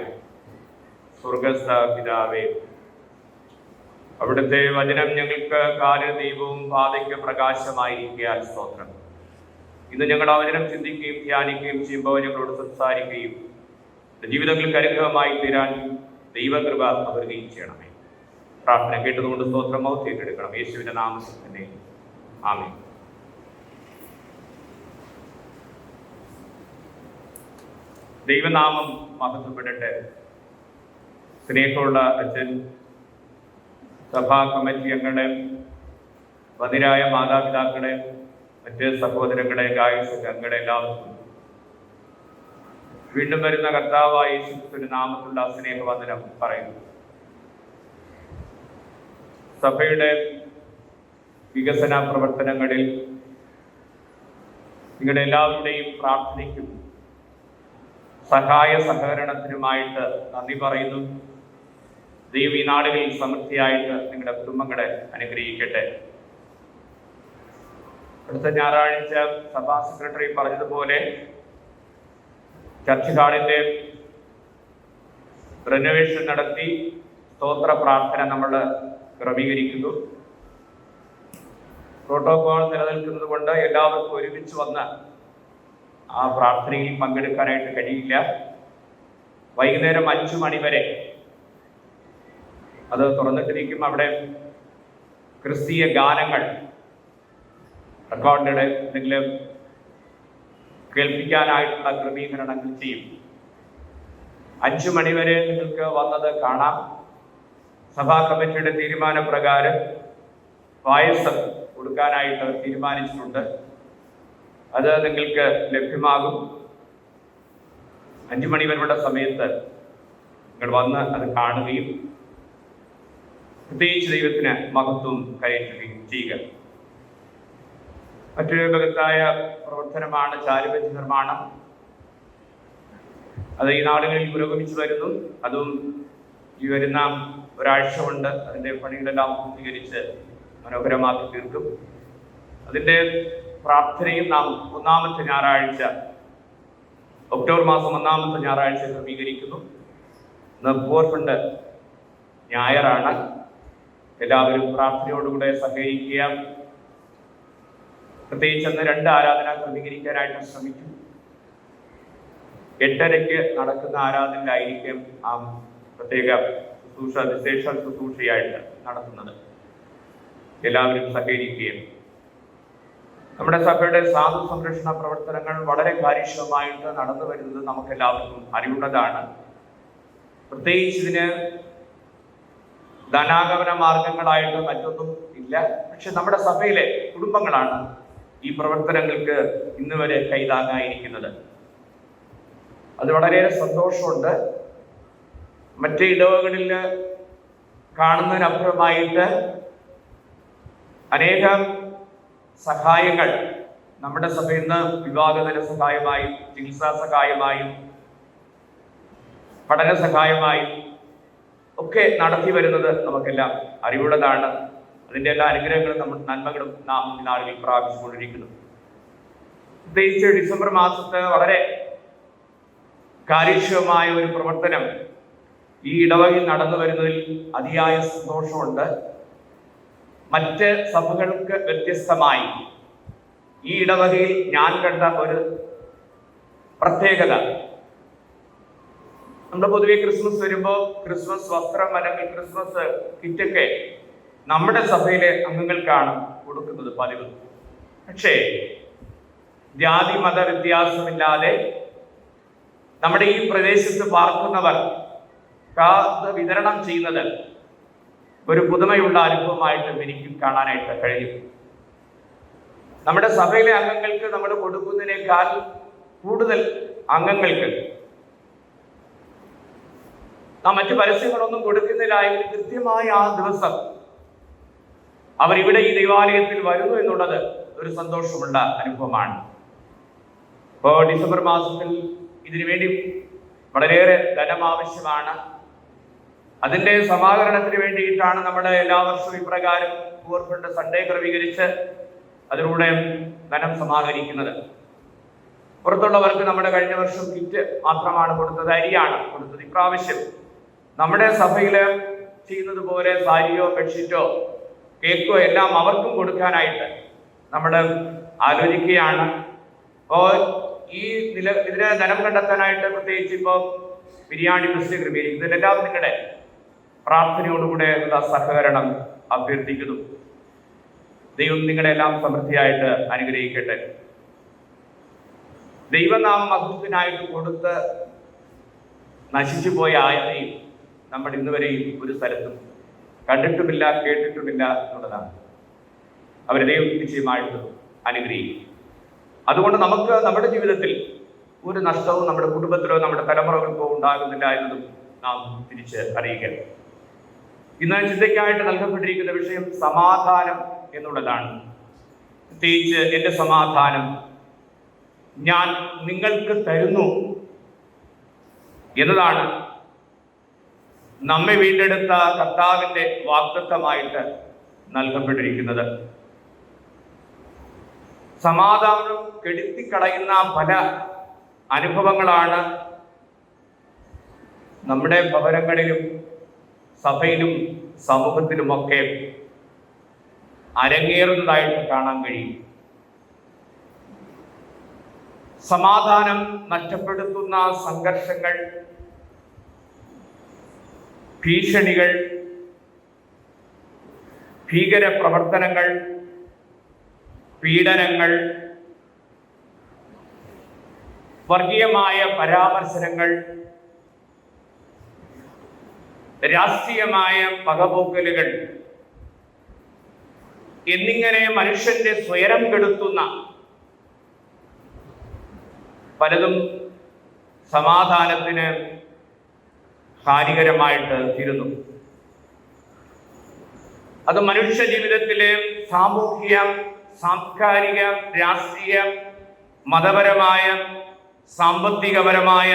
സ്വർഗസ്ഥ പിതാവേ, അവിടുത്തെ വചനം ഞങ്ങൾക്ക് കാലിന് ദീപവും പാതയ്ക്ക് പ്രകാശമായിരിക്കാൻ സ്തോത്രം. ഇന്ന് ഞങ്ങൾ ആ വചനം ചിന്തിക്കുകയും ധ്യാനിക്കുകയും ചെയ്യുമ്പോൾ ഞങ്ങളോട് സംസാരിക്കുകയും ജീവിതങ്ങൾക്ക് അനുഗ്രഹമായി തീരാൻ ദൈവകൃപ പകരുകയും ചെയ്യണമേ. പ്രാർത്ഥന കേട്ടതുകൊണ്ട് സ്തോത്രം ഔദ്യോഗിക്കെടുക്കണം. യേശുവിന്റെ നാമത്തിൽ തന്നെ ആമേൻ. ദൈവനാമം മഹത്വപ്പെടട്ടെ. സ്നേഹമുള്ള അച്ഛൻ, സഭാ കമ്മിറ്റി അംഗങ്ങളെ, ബധിരായ മാതാപിതാക്കളെ, മറ്റ് സഹോദരങ്ങളെ, ഗായകങ്ങളെ എല്ലാവർക്കും വീണ്ടും വരുന്ന കർത്താവായ യേശുവിന്റെ നാമത്തിലുള്ള സ്നേഹവന്ദനം പറയുന്നു. സഭയുടെ വികസന പ്രവർത്തനങ്ങളിൽ നിങ്ങളുടെ എല്ലാവരുടെയും പ്രാർത്ഥനയ്ക്കും സഹായ സഹകരണത്തിനുമായിട്ട് നന്ദി പറയുന്നു. ദൈവം ഈ നാടുകളിൽ സമൃദ്ധിയായിട്ട് നിങ്ങളുടെ കുടുംബങ്ങളെ അനുഗ്രഹിക്കട്ടെ. അടുത്ത ഞായറാഴ്ച സഭാ സെക്രട്ടറി പറഞ്ഞതുപോലെ ചർച്ച് ഹാളിന്റെ റിനോവേഷൻ നടത്തി സ്തോത്ര പ്രാർത്ഥന നമ്മൾ ക്രമീകരിക്കുന്നു. പ്രോട്ടോകോൾ നിലനിൽക്കുന്നത് കൊണ്ട് എല്ലാവർക്കും ഒരുമിച്ച് വന്ന് ആ പ്രാർത്ഥനയിൽ പങ്കെടുക്കാനായിട്ട് കഴിയില്ല. വൈകുന്നേരം 5 മണി വരെ അത് തുറന്നിട്ടിരിക്കും. അവിടെ ക്രിസ്തീയ ഗാനങ്ങൾ റെക്കോർഡഡ് എന്തെങ്കിലും കേൾപ്പിക്കാനായിട്ടുള്ള ക്രമീകരണങ്ങൾ ചെയ്യും. 5 മണി വരെ നിങ്ങൾക്ക് വന്നത് കാണാം. സഭാ കമ്മിറ്റിയുടെ തീരുമാനപ്രകാരം പായസം കൊടുക്കാനായിട്ട് തീരുമാനിച്ചിട്ടുണ്ട്. അത് നിങ്ങൾക്ക് ലഭ്യമാകും. 5 മണി വരെയുള്ള സമയത്ത് നിങ്ങൾ വന്ന് അത് കാണുകയും പ്രത്യേകിച്ച് ദൈവത്തിന് മഹത്വം കരയറ്റുകയും ചെയ്യുക. മറ്റൊരു മഹത്തായ പ്രവർത്തനമാണ് ചാലുവെച്ച് നിർമ്മാണം. അത് ഈ നാടുകളിൽ പുരോഗമിച്ചു വരുന്നു. അതും ഈ വരുന്ന ഒരാഴ്ച കൊണ്ട് അതിൻ്റെ പണികളെല്ലാം പൂർത്തീകരിച്ച് മനോഹരമാക്കി തീർക്കും. അതിൻ്റെ പ്രാർത്ഥനയും നാം 1-ാമത്തെ ഞായറാഴ്ച, ഒക്ടോബർ മാസം 1-ാമത്തെ ഞായറാഴ്ച ക്രമീകരിക്കുന്നു. ഇന്ന് പൂർ ഫണ്ട് ഞായറാണ്. എല്ലാവരും പ്രാർത്ഥനയോടുകൂടെ സഹകരിക്കുക. പ്രത്യേകിച്ച് അന്ന് 2 ആരാധന ക്രമീകരിക്കാനായിട്ട് ശ്രമിക്കും. 8:30 നടക്കുന്ന ആരാധനയിലായിരിക്കും ആ പ്രത്യേക ശുശ്രൂഷ, വിശേഷ ശുശ്രൂഷയായിട്ട് നടത്തുന്നത്. എല്ലാവരും സഹകരിക്കുകയും നമ്മുടെ സഭയുടെ സാധു സംരക്ഷണ പ്രവർത്തനങ്ങൾ വളരെ കാര്യക്ഷമമായിട്ട് നടന്നു വരുന്നത് നമുക്കെല്ലാവർക്കും അറിവുള്ളതാണ്. പ്രത്യേകിച്ച് ഇതിന് ധനാഗമന മാർഗങ്ങളായിട്ട് മറ്റൊന്നും ഇല്ല. പക്ഷെ നമ്മുടെ സഭയിലെ കുടുംബങ്ങളാണ് ഈ പ്രവർത്തനങ്ങൾക്ക് ഇന്ന് വരെ കൈതാങ്ങായിരിക്കുന്നത്. അത് വളരെ സന്തോഷമുണ്ട്. മറ്റേ ഇടവകളിൽ കാണുന്നതിനപ്പുറമായിട്ട് അനേകം സഹായങ്ങൾ നമ്മുടെ സഭയിൽ നിന്ന് വിവാഹധന സഹായമായും ചികിത്സാ സഹായമായും പഠന സഹായമായും ഒക്കെ നടത്തി വരുന്നത് നമുക്കെല്ലാം അറിവുള്ളതാണ്. അതിൻ്റെ എല്ലാ അനുഗ്രഹങ്ങളും നന്മകളും നാം ഈ നാളുകളിൽ പ്രാപിച്ചുകൊണ്ടിരിക്കുന്നു. പ്രത്യേകിച്ച് ഡിസംബർ മാസത്ത് വളരെ കാര്യക്ഷമമായ ഒരു പ്രവർത്തനം ഈ ഇടവകയിൽ നടന്നു വരുന്നതിൽ അതിയായ സന്തോഷമുണ്ട്. മറ്റ് സഭകൾക്ക് വ്യത്യസ്തമായി ഈ ഇടവകയിൽ ഞാൻ കണ്ട ഒരു പ്രത്യേകത, നമ്മൾ പൊതുവെ ക്രിസ്മസ് വരുമ്പോൾ ക്രിസ്മസ് വസ്ത്രം അല്ലെങ്കിൽ ക്രിസ്മസ് കിറ്റൊക്കെ നമ്മുടെ സഭയിലെ അംഗങ്ങൾക്കാണ് കൊടുക്കുന്നത് പതിവ്. പക്ഷേ ജാതി മത വ്യത്യാസമില്ലാതെ നമ്മുടെ ഈ പ്രദേശത്ത് പാർക്കുന്നവർ വിതരണം ചെയ്യുന്നത് ഒരു പുതുമയുള്ള അനുഭവമായിട്ട് എനിക്ക് കാണാനായിട്ട് കഴിയും. നമ്മുടെ സഭയിലെ അംഗങ്ങൾക്ക് നമ്മൾ കൊടുക്കുന്നതിനേക്കാൾ കൂടുതൽ അംഗങ്ങൾക്ക് നാം മറ്റു പരസ്യങ്ങളൊന്നും കൊടുക്കുന്നില്ലായെങ്കിൽ കൃത്യമായി ആ ദിവസം അവരിവിടെ ഈ ദൈവാലയത്തിൽ വരുന്നു എന്നുള്ളത് ഒരു സന്തോഷമുള്ള അനുഭവമാണ്. ഇപ്പോൾ ഡിസംബർ മാസത്തിൽ ഇതിനുവേണ്ടി വളരെയേറെ ധനം ആവശ്യമാണ്. അതിൻ്റെ സമാഹരണത്തിന് വേണ്ടിയിട്ടാണ് നമ്മൾ എല്ലാ വർഷവും ഇപ്രകാരം പൂർ ഫണ്ട് സൺഡേ ക്രമീകരിച്ച് അതിലൂടെ ധനം സമാഹരിക്കുന്നത്. പുറത്തുള്ളവർക്ക് നമ്മുടെ കഴിഞ്ഞ വർഷം കിറ്റ് മാത്രമാണ് കൊടുത്തത്, അരിയാണ് കൊടുത്തത്. ഇപ്രാവശ്യം നമ്മുടെ സഭയിൽ ചെയ്യുന്നത് പോലെ സാരിയോ ബെഡ്ഷീറ്റോ കേക്കോ എല്ലാം അവർക്കും കൊടുക്കാനായിട്ട് നമ്മൾ ആലോചിക്കുകയാണ്. അപ്പോൾ ഇതിന് ധനം കണ്ടെത്താനായിട്ട് പ്രത്യേകിച്ച് ഇപ്പോൾ ബിരിയാണി ഫെസ്റ്റ് ക്രമീകരിക്കും. ഇതിലെല്ലാം നിങ്ങളുടെ പ്രാർത്ഥനയോടുകൂടെ സഹകരണം അഭ്യർത്ഥിക്കുന്നു. ദൈവം നിങ്ങളെ എല്ലാം സമൃദ്ധിയായിട്ട് അനുഗ്രഹിക്കട്ടെ. ദൈവനാമം മഹത്വത്തിനായിട്ട് കൊടുത്ത് നശിച്ചു പോയ ആയനെയും നമ്മൾ ഇന്നുവരെയും ഒരു സ്ഥലത്തും കണ്ടിട്ടുമില്ല, കേട്ടിട്ടുമില്ല എന്നുള്ളതാണ്. അവരെ ദൈവം നിശ്ചയമായിട്ട് അനുഗ്രഹിക്കും. അതുകൊണ്ട് നമുക്ക് നമ്മുടെ ജീവിതത്തിൽ ഒരു നഷ്ടവും നമ്മുടെ കുടുംബത്തിലോ നമ്മുടെ തലമുറകൾക്കോ ഉണ്ടാകുന്നില്ല എന്നതും നാം തിരിച്ച് അറിയിക്കണം. ഇന്ന് ചിന്തയ്ക്കായിട്ട് നൽകപ്പെട്ടിരിക്കുന്ന വിഷയം സമാധാനം എന്നുള്ളതാണ്. പ്രത്യേകിച്ച് എൻ്റെ സമാധാനം ഞാൻ നിങ്ങൾക്ക് തരുന്നു എന്നതാണ് നമ്മെ വീണ്ടെടുത്ത കർത്താവിൻ്റെ വാഗ്ദത്തമായിട്ട് നൽകപ്പെട്ടിരിക്കുന്നത്. സമാധാനം കെടുത്തിക്കളയുന്ന പല അനുഭവങ്ങളാണ് നമ്മുടെ ഭവനങ്ങളിലും സഭയിലും സമൂഹത്തിലുമൊക്കെ അരങ്ങേറുന്നതായിട്ട് കാണാൻ കഴിയും. സമാധാനം നഷ്ടപ്പെടുത്തുന്ന സംഘർഷങ്ങൾ, ഭീഷണികൾ, ഭീകര പ്രവർത്തനങ്ങൾ, പീഡനങ്ങൾ, വർഗീയമായ പരാമർശനങ്ങൾ, രാഷ്ട്രീയമായ പകപോക്കലുകൾ എന്നിങ്ങനെ മനുഷ്യന്റെ സ്വയം കെടുത്തുന്ന പലതും സമാധാനത്തിന് ഹാനികരമായിട്ട് തീരുന്നു. അത് മനുഷ്യ ജീവിതത്തിലെ സാമൂഹിക, സാംസ്കാരിക, രാഷ്ട്രീയ, മതപരമായ, സാമ്പത്തികപരമായ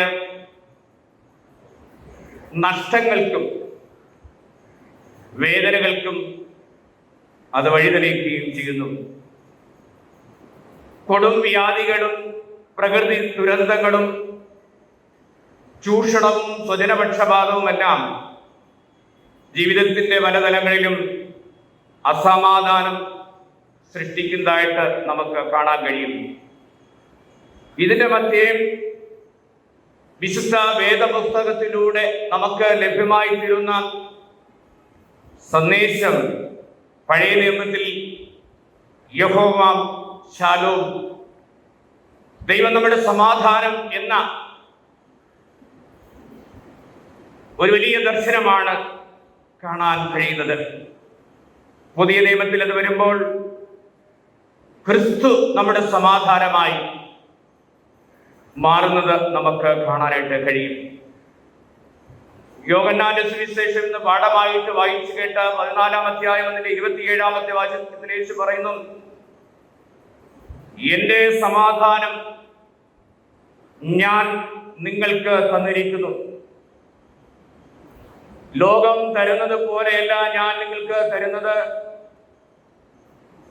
നഷ്ടങ്ങൾക്കും വേദനകൾക്കും അത് വഴിതെളിക്കുകയും ചെയ്യുന്നു. കൊടും വ്യാധികളും പ്രകൃതി ദുരന്തങ്ങളും ചൂഷണവും സ്വജനപക്ഷപാതവുമെല്ലാം ജീവിതത്തിൻ്റെ പല തലങ്ങളിലും അസമാധാനം സൃഷ്ടിക്കുന്നതായിട്ട് നമുക്ക് കാണാൻ കഴിയും. ഇതിൻ്റെ മധ്യേ വിശുദ്ധ വേദപുസ്തകത്തിലൂടെ നമുക്ക് ലഭ്യമായി തീരുന്ന സന്ദേശം, പഴയ നിയമത്തിൽ യഹോവ ശാലോം, ദൈവം നമ്മുടെ സമാധാനം എന്ന ഒരു വലിയ ദർശനമാണ് കാണാൻ കഴിയുന്നത്. പുതിയ നിയമത്തിൽ അത് വരുമ്പോൾ ക്രിസ്തു നമ്മുടെ സമാധാനമായി മാറുന്നത് നമുക്ക് കാണാനായിട്ട് കഴിയും. യോഹന്നാന്റെ സുവിശേഷം ഇന്ന് പാഠമായിട്ട് വായിച്ചു കേട്ട 14-ാം അധ്യായം അതിന്റെ 27-ാമത്തെ വാചകത്തിൽ യേശു പറയുന്നു, എൻ്റെ സമാധാനം ഞാൻ നിങ്ങൾക്ക് തന്നിരിക്കുന്നു. ലോകം തരുന്നത് പോലെയല്ല ഞാൻ നിങ്ങൾക്ക് തരുന്നത്.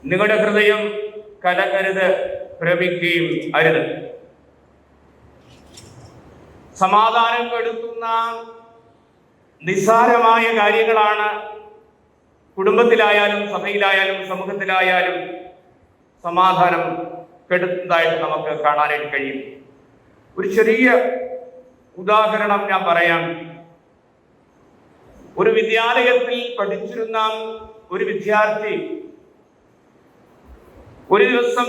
നിങ്ങളുടെ ഹൃദയം കലങ്ങരുത്, ഭ്രമിക്കുകയും അരുത്. സമാധാനം കെടുത്തുന്ന നിസ്സാരമായ കാര്യങ്ങളാണ് കുടുംബത്തിലായാലും സഭയിലായാലും സമൂഹത്തിലായാലും സമാധാനം കെടുത്തുന്നതായിട്ട് നമുക്ക് കാണാനായിട്ട് കഴിയും. ഒരു ചെറിയ ഉദാഹരണം ഞാൻ പറയാം. ഒരു വിദ്യാലയത്തിൽ പഠിച്ചിരുന്ന ഒരു വിദ്യാർത്ഥി ഒരു ദിവസം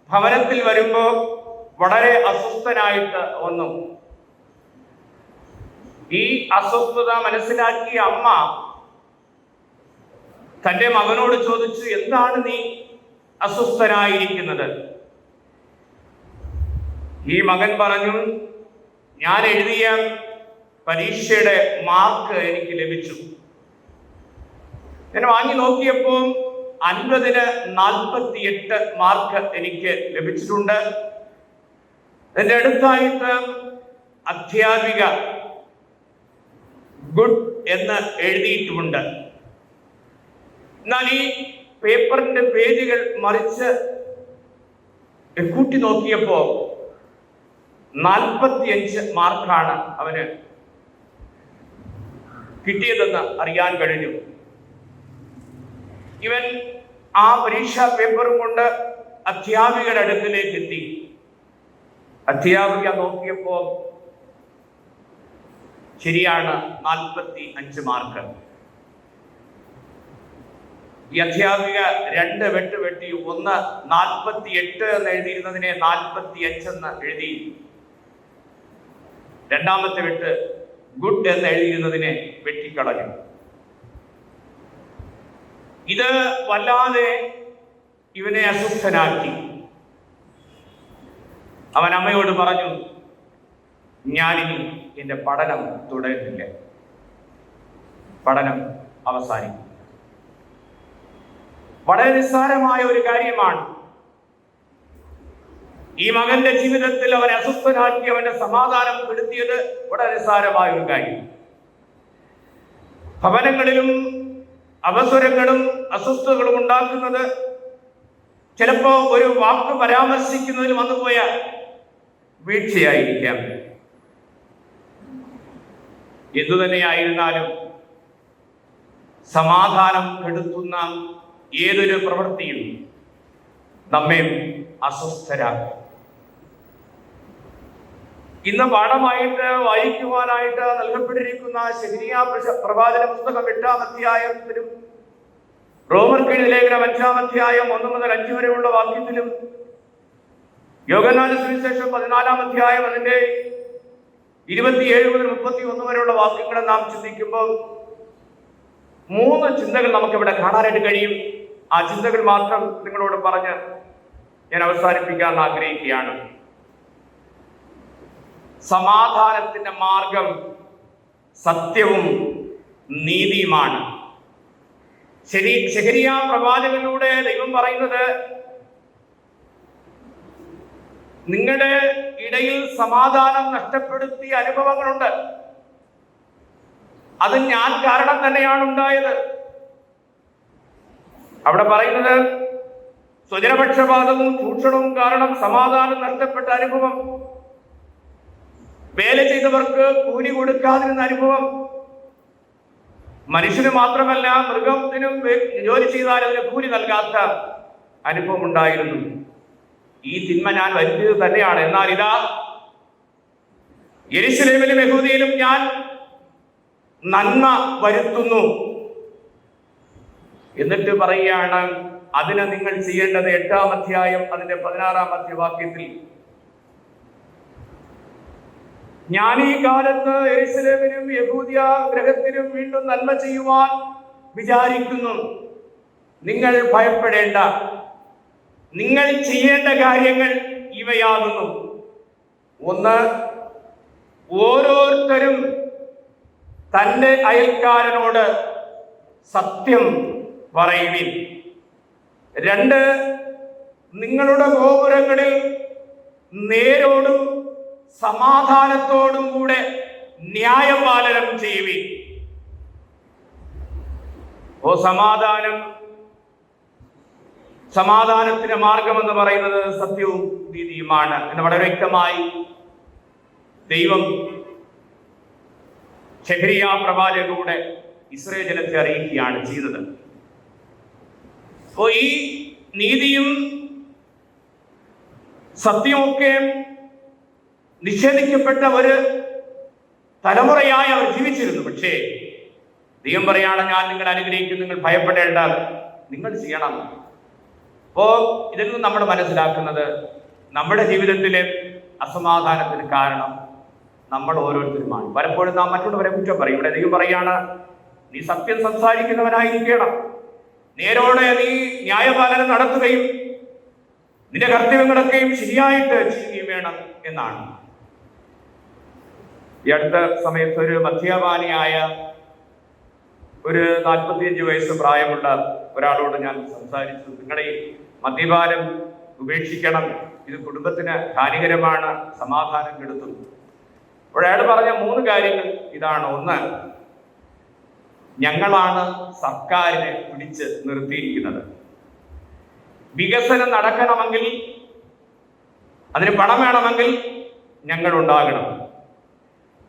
ഭവനത്തിൽ വരുമ്പോൾ വളരെ അസ്വസ്ഥനായിട്ട് വന്നു. ഈ അസ്വസ്ഥത മനസ്സിലാക്കിയ അമ്മ തന്റെ മകനോട് ചോദിച്ചു, എന്താണ് നീ അസ്വസ്ഥനായിരിക്കുന്നത്? ഈ മകൻ പറഞ്ഞു, ഞാൻ എഴുതിയ പരീക്ഷയുടെ മാർക്ക് എനിക്ക് ലഭിച്ചു. ഞാൻ വാങ്ങി നോക്കിയപ്പോൾ 50-ന് 48 മാർക്ക് എനിക്ക് ലഭിച്ചിട്ടുണ്ട്. എൻ്റെ അടുത്തായിട്ട് അധ്യാപിക ഗുഡ് എന്ന് എഴുതിയിട്ടുമുണ്ട്. എന്നാൽ ഈ പേപ്പറിന്റെ പേജുകൾ മറിച്ച് കൂട്ടി നോക്കിയപ്പോ 45 മാർക്കാണ് അവന് കിട്ടിയതെന്ന് അറിയാൻ കഴിഞ്ഞു. ഇവൻ ആ പരീക്ഷാ പേപ്പറും കൊണ്ട് അധ്യാപികയുടെ അടുക്കിലേക്ക് എത്തി. അധ്യാപിക നോക്കിയപ്പോ ശരിയാണ്, 45 മാർക്ക്. ഈ അധ്യാപിക 2 വെട്ട് വെട്ടി. ഒന്ന് 48 എന്ന് എഴുതിയിരുന്നതിനെ 45 എന്ന് എഴുതി. രണ്ടാമത്തെ വെട്ട് ഗുഡ് എന്ന് എഴുതിയിരുന്നതിനെ വെട്ടിക്കളഞ്ഞു. ഇത് വല്ലാതെ ഇവനെ അസ്വസ്ഥനാക്കി. അവൻ അമ്മയോട് പറഞ്ഞു, ഞാനിനി എൻ്റെ പഠനം തുടരുന്നില്ല, പഠനം അവസാനിക്കും. വളരെ നിസ്സാരമായ ഒരു കാര്യമാണ്. ഈ മകന്റെ ജീവിതത്തിൽ അവനെ അസ്വസ്ഥനാക്കി, അവന്റെ സമാധാനം കെടുത്തിയത് വളരെ നിസ്സാരമായ ഒരു കാര്യം. ഭവനങ്ങളിലും അവസരങ്ങളും അസ്വസ്ഥതകളും ഉണ്ടാക്കുന്നത് ചിലപ്പോ ഒരു വാക്ക് പരാമർശിക്കുന്നതിൽ വന്നുപോയ വീഴ്ചയായിരിക്കാം. എന്തുതന്നെയായിരുന്നാലും സമാധാനം കെടുത്തുന്ന ഏതൊരു പ്രവൃത്തിയും നമ്മെ അസ്വസ്ഥരാക്കും. ഇന്ന് പാഠമായിട്ട് വായിക്കുവാനായിട്ട് നൽകപ്പെട്ടിരിക്കുന്ന ശെഹരിയാ പ്രവാചന പുസ്തകം 8-ാം അധ്യായത്തിലും റോമർക്കെഴുതിയ ലേഖനം 5-ാം അധ്യായം 1 മുതൽ 5 വരെയുള്ള വാക്യത്തിലും യോഹന്നാന്റെ സുവിശേഷം 14-ാം അധ്യായം അതിന്റെ 27 മുതൽ 31 വരെയുള്ള വാക്യങ്ങൾ നാം ചിന്തിക്കുമ്പോൾ 3 ചിന്തകൾ നമുക്കിവിടെ കാണാനായിട്ട് കഴിയും. ആ ചിന്തകൾ മാത്രം നിങ്ങളോട് പറഞ്ഞ് ഞാൻ അവസാനിപ്പിക്കാൻ ആഗ്രഹിക്കുകയാണ്. സമാധാനത്തിന്റെ മാർഗം സത്യവും നീതിയുമാണ്. ശെഹരിയാ പ്രവാചകനിലൂടെ ദൈവം പറയുന്നത്, നിങ്ങളുടെ ഇടയിൽ സമാധാനം നഷ്ടപ്പെടുത്തിയ അനുഭവങ്ങളുണ്ട്. അത് ഞാൻ കാരണം തന്നെയാണ് ഉണ്ടായത്. അവിടെ പറയുന്നത്, സ്വജനപക്ഷപാതവും ചൂഷണവും കാരണം സമാധാനം നഷ്ടപ്പെട്ട അനുഭവം, വേല ചെയ്തവർക്ക് കൂലി കൊടുക്കാതിരുന്ന അനുഭവം, മനുഷ്യന് മാത്രമല്ല മൃഗത്തിനും ജോലി ചെയ്താൽ അതിന് കൂലി നൽകാത്ത അനുഭവം ഉണ്ടായിരുന്നു. ഈ തിന്മ ഞാൻ വരുത്തിയത് തന്നെയാണ്. എന്നാൽ ഇതാ യെരൂശലേമിലും യഹൂദയിലും ഞാൻ നന്മ വരുത്തുന്നു എന്നിട്ട് പറയുകയാണ്, അതിന് നിങ്ങൾ ചെയ്യേണ്ടത് 8-ാം അധ്യായം അതിന്റെ 16-ാം വാക്യത്തിൽ, ഞാൻ ഈ കാലത്ത് യെരൂശലേമിനും യഹൂദ്യ ഗ്രഹത്തിനും വീണ്ടും നന്മ ചെയ്യുവാൻ വിചാരിക്കുന്നു. നിങ്ങൾ ഭയപ്പെടേണ്ട. നിങ്ങൾ ചെയ്യേണ്ട കാര്യങ്ങൾ ഇവയാകുന്നു. 1, ഓരോരുത്തരും തൻ്റെ അയൽക്കാരനോട് സത്യം പറയുവിൻ. 2, നിങ്ങളുടെ ഗോപുരങ്ങളിൽ നേരോടും സമാധാനത്തോടും കൂടെ ന്യായപാലനം ചെയ്യുവിൻ. സമാധാനത്തിന്റെ മാർഗമെന്ന് പറയുന്നത് സത്യവും നീതിയുമാണ് എന്ന് വളരെ വ്യക്തമായി ദൈവം ശെഖരിയ പ്രവാചകനിലൂടെ ഇസ്രായേൽ ജനത്തെ അറിയിക്കുകയാണ് ചെയ്തത്. അപ്പോൾ ഈ നീതിയും സത്യമൊക്കെ നിഷേധിക്കപ്പെട്ട ഒരു തലമുറയായി അവർ ജീവിച്ചിരുന്നു. പക്ഷേ ദൈവം പറയാണ്, ഞാൻ നിങ്ങളെ അനുഗ്രഹിക്കും, നിങ്ങൾ ഭയപ്പെടേണ്ട, നിങ്ങൾ ചെയ്യണം. അപ്പോ ഇതിൽ നിന്ന് നമ്മൾ മനസ്സിലാക്കുന്നത്, നമ്മുടെ ജീവിതത്തിലെ അസമാധാനത്തിന് കാരണം നമ്മൾ ഓരോരുത്തരുമാണ്. പലപ്പോഴും നാം മറ്റുള്ളവരെ കുറ്റം പറയും. ഇവിടെ ദൈവം പറയാണ്, നീ സത്യം സംസാരിക്കുന്നവനായിരിക്കണം, നേരോടെ നീ ന്യായപാലനം നടത്തുകയും നിന്റെ കർത്തവ്യങ്ങളൊക്കെയും ശരിയായിട്ട് ചെയ്യുകയും വേണം എന്നാണ്. ഈ അടുത്ത സമയത്ത് ഒരു മദ്യപാനിയായ ഒരു 45 വയസ്സ് പ്രായമുള്ള ഒരാളോട് ഞാൻ സംസാരിച്ചു. നിങ്ങളുടെ ഈ മദ്യപാനം ഉപേക്ഷിക്കണം, ഇത് കുടുംബത്തിന് ഹാനികരമാണ്, സമാധാനം കെടുത്തുന്നു. അപ്പോൾ അയാൾ പറഞ്ഞ 3 കാര്യങ്ങൾ ഇതാണ്. ഒന്ന്, ഞങ്ങളാണ് സർക്കാരിനെ പിടിച്ച് നിർത്തിയിരിക്കുന്നത്. വികസനം നടക്കണമെങ്കിൽ, അതിന് പണം വേണമെങ്കിൽ ഞങ്ങൾ ഉണ്ടാകണം.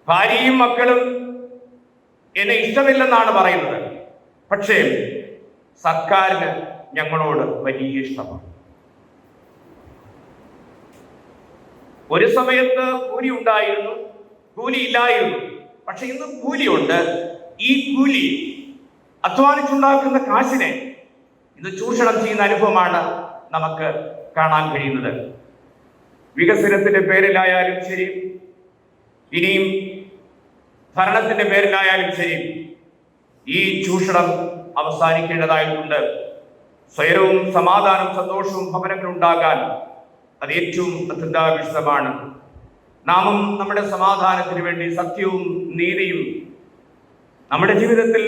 ഭാര്യയും മക്കളും എന്നെ ഇഷ്ടമില്ലെന്നാണ് പറയുന്നത്, പക്ഷേ സർക്കാരിന് ഞങ്ങളോട് വലിയ ഇഷ്ടമാണ്. ഒരു സമയത്ത് കൂലി ഉണ്ടായിരുന്നു, കൂലി ഇല്ലായിരുന്നു, പക്ഷെ ഇന്ന് കൂലിയുണ്ട്. ഈ കൂലി, അധ്വാനിച്ചുണ്ടാക്കുന്ന കാശിനെ ഇത് ചൂഷണം ചെയ്യുന്ന അനുഭവമാണ് നമുക്ക് കാണാൻ കഴിയുന്നത്. വികസനത്തിന്റെ പേരിലായാലും ശരി, ഇനിയും ഭരണത്തിന്റെ പേരിലായാലും ശരി, ഈ ചൂഷണം അവസാനിക്കേണ്ടതായിട്ടുണ്ട്. സ്വയവും സമാധാനവും സന്തോഷവും ഭവനങ്ങളുണ്ടാകാൻ അത് ഏറ്റവും അത്യന്താപേക്ഷിതമാണ്. നാമും നമ്മുടെ സമാധാനത്തിന് വേണ്ടി സത്യവും നീതിയും നമ്മുടെ ജീവിതത്തിൽ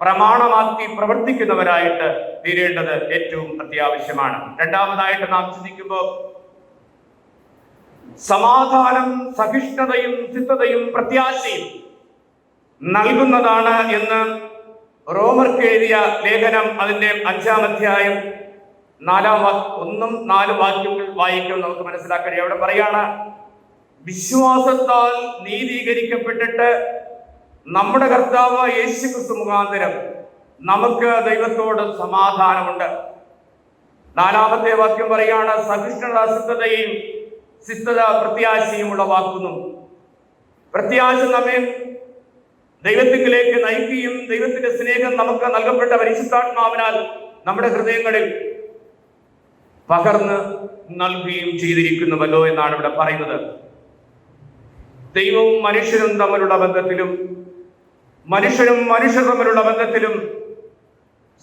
പ്രമാണമാക്കി പ്രവർത്തിക്കുന്നവരായിട്ട് തീരേണ്ടത് ഏറ്റവും അത്യാവശ്യമാണ്. രണ്ടാമതായിട്ട് നാം ചിന്തിക്കുമ്പോൾ, സമാധാനം സഹിഷ്ണുതയും സിദ്ധതയും പ്രത്യാശയും നൽകുന്നതാണ് എന്ന് റോമർക്ക് എഴുതിയ ലേഖനം അതിന്റെ 5-ാം അധ്യായം 1-4 വാക്യങ്ങൾ വായിക്കും നമുക്ക് മനസ്സിലാക്കാൻ. അവിടെ പറയാണ്, വിശ്വാസത്താൽ നീതീകരിക്കപ്പെട്ടിട്ട് നമ്മുടെ കർത്താവ് യേശുക്രിസ്തു മുഖാന്തരം നമുക്ക് ദൈവത്തോട് സമാധാനമുണ്ട്. 4-ാമത്തെ വാക്യം പറയാണ്, സഹിഷ്ണുത സിദ്ധതയും സിദ്ധത പ്രത്യാശയും ഉളവാക്കുന്നു. പ്രത്യാശ നമ്മെ ദൈവത്തിലേക്ക് നയിക്കുകയും ദൈവത്തിന്റെ സ്നേഹം നമുക്ക് നൽകപ്പെട്ട പരിശുദ്ധാത്മാവിനാൽ നമ്മുടെ ഹൃദയങ്ങളിൽ പകർന്ന് നൽകുകയും ചെയ്തിരിക്കുന്നുവല്ലോ എന്നാണ് ഇവിടെ പറയുന്നത്. ദൈവവും മനുഷ്യരും തമ്മിലുള്ള ബന്ധത്തിലും മനുഷ്യരും മനുഷ്യർ തമ്മിലുള്ള ബന്ധത്തിലും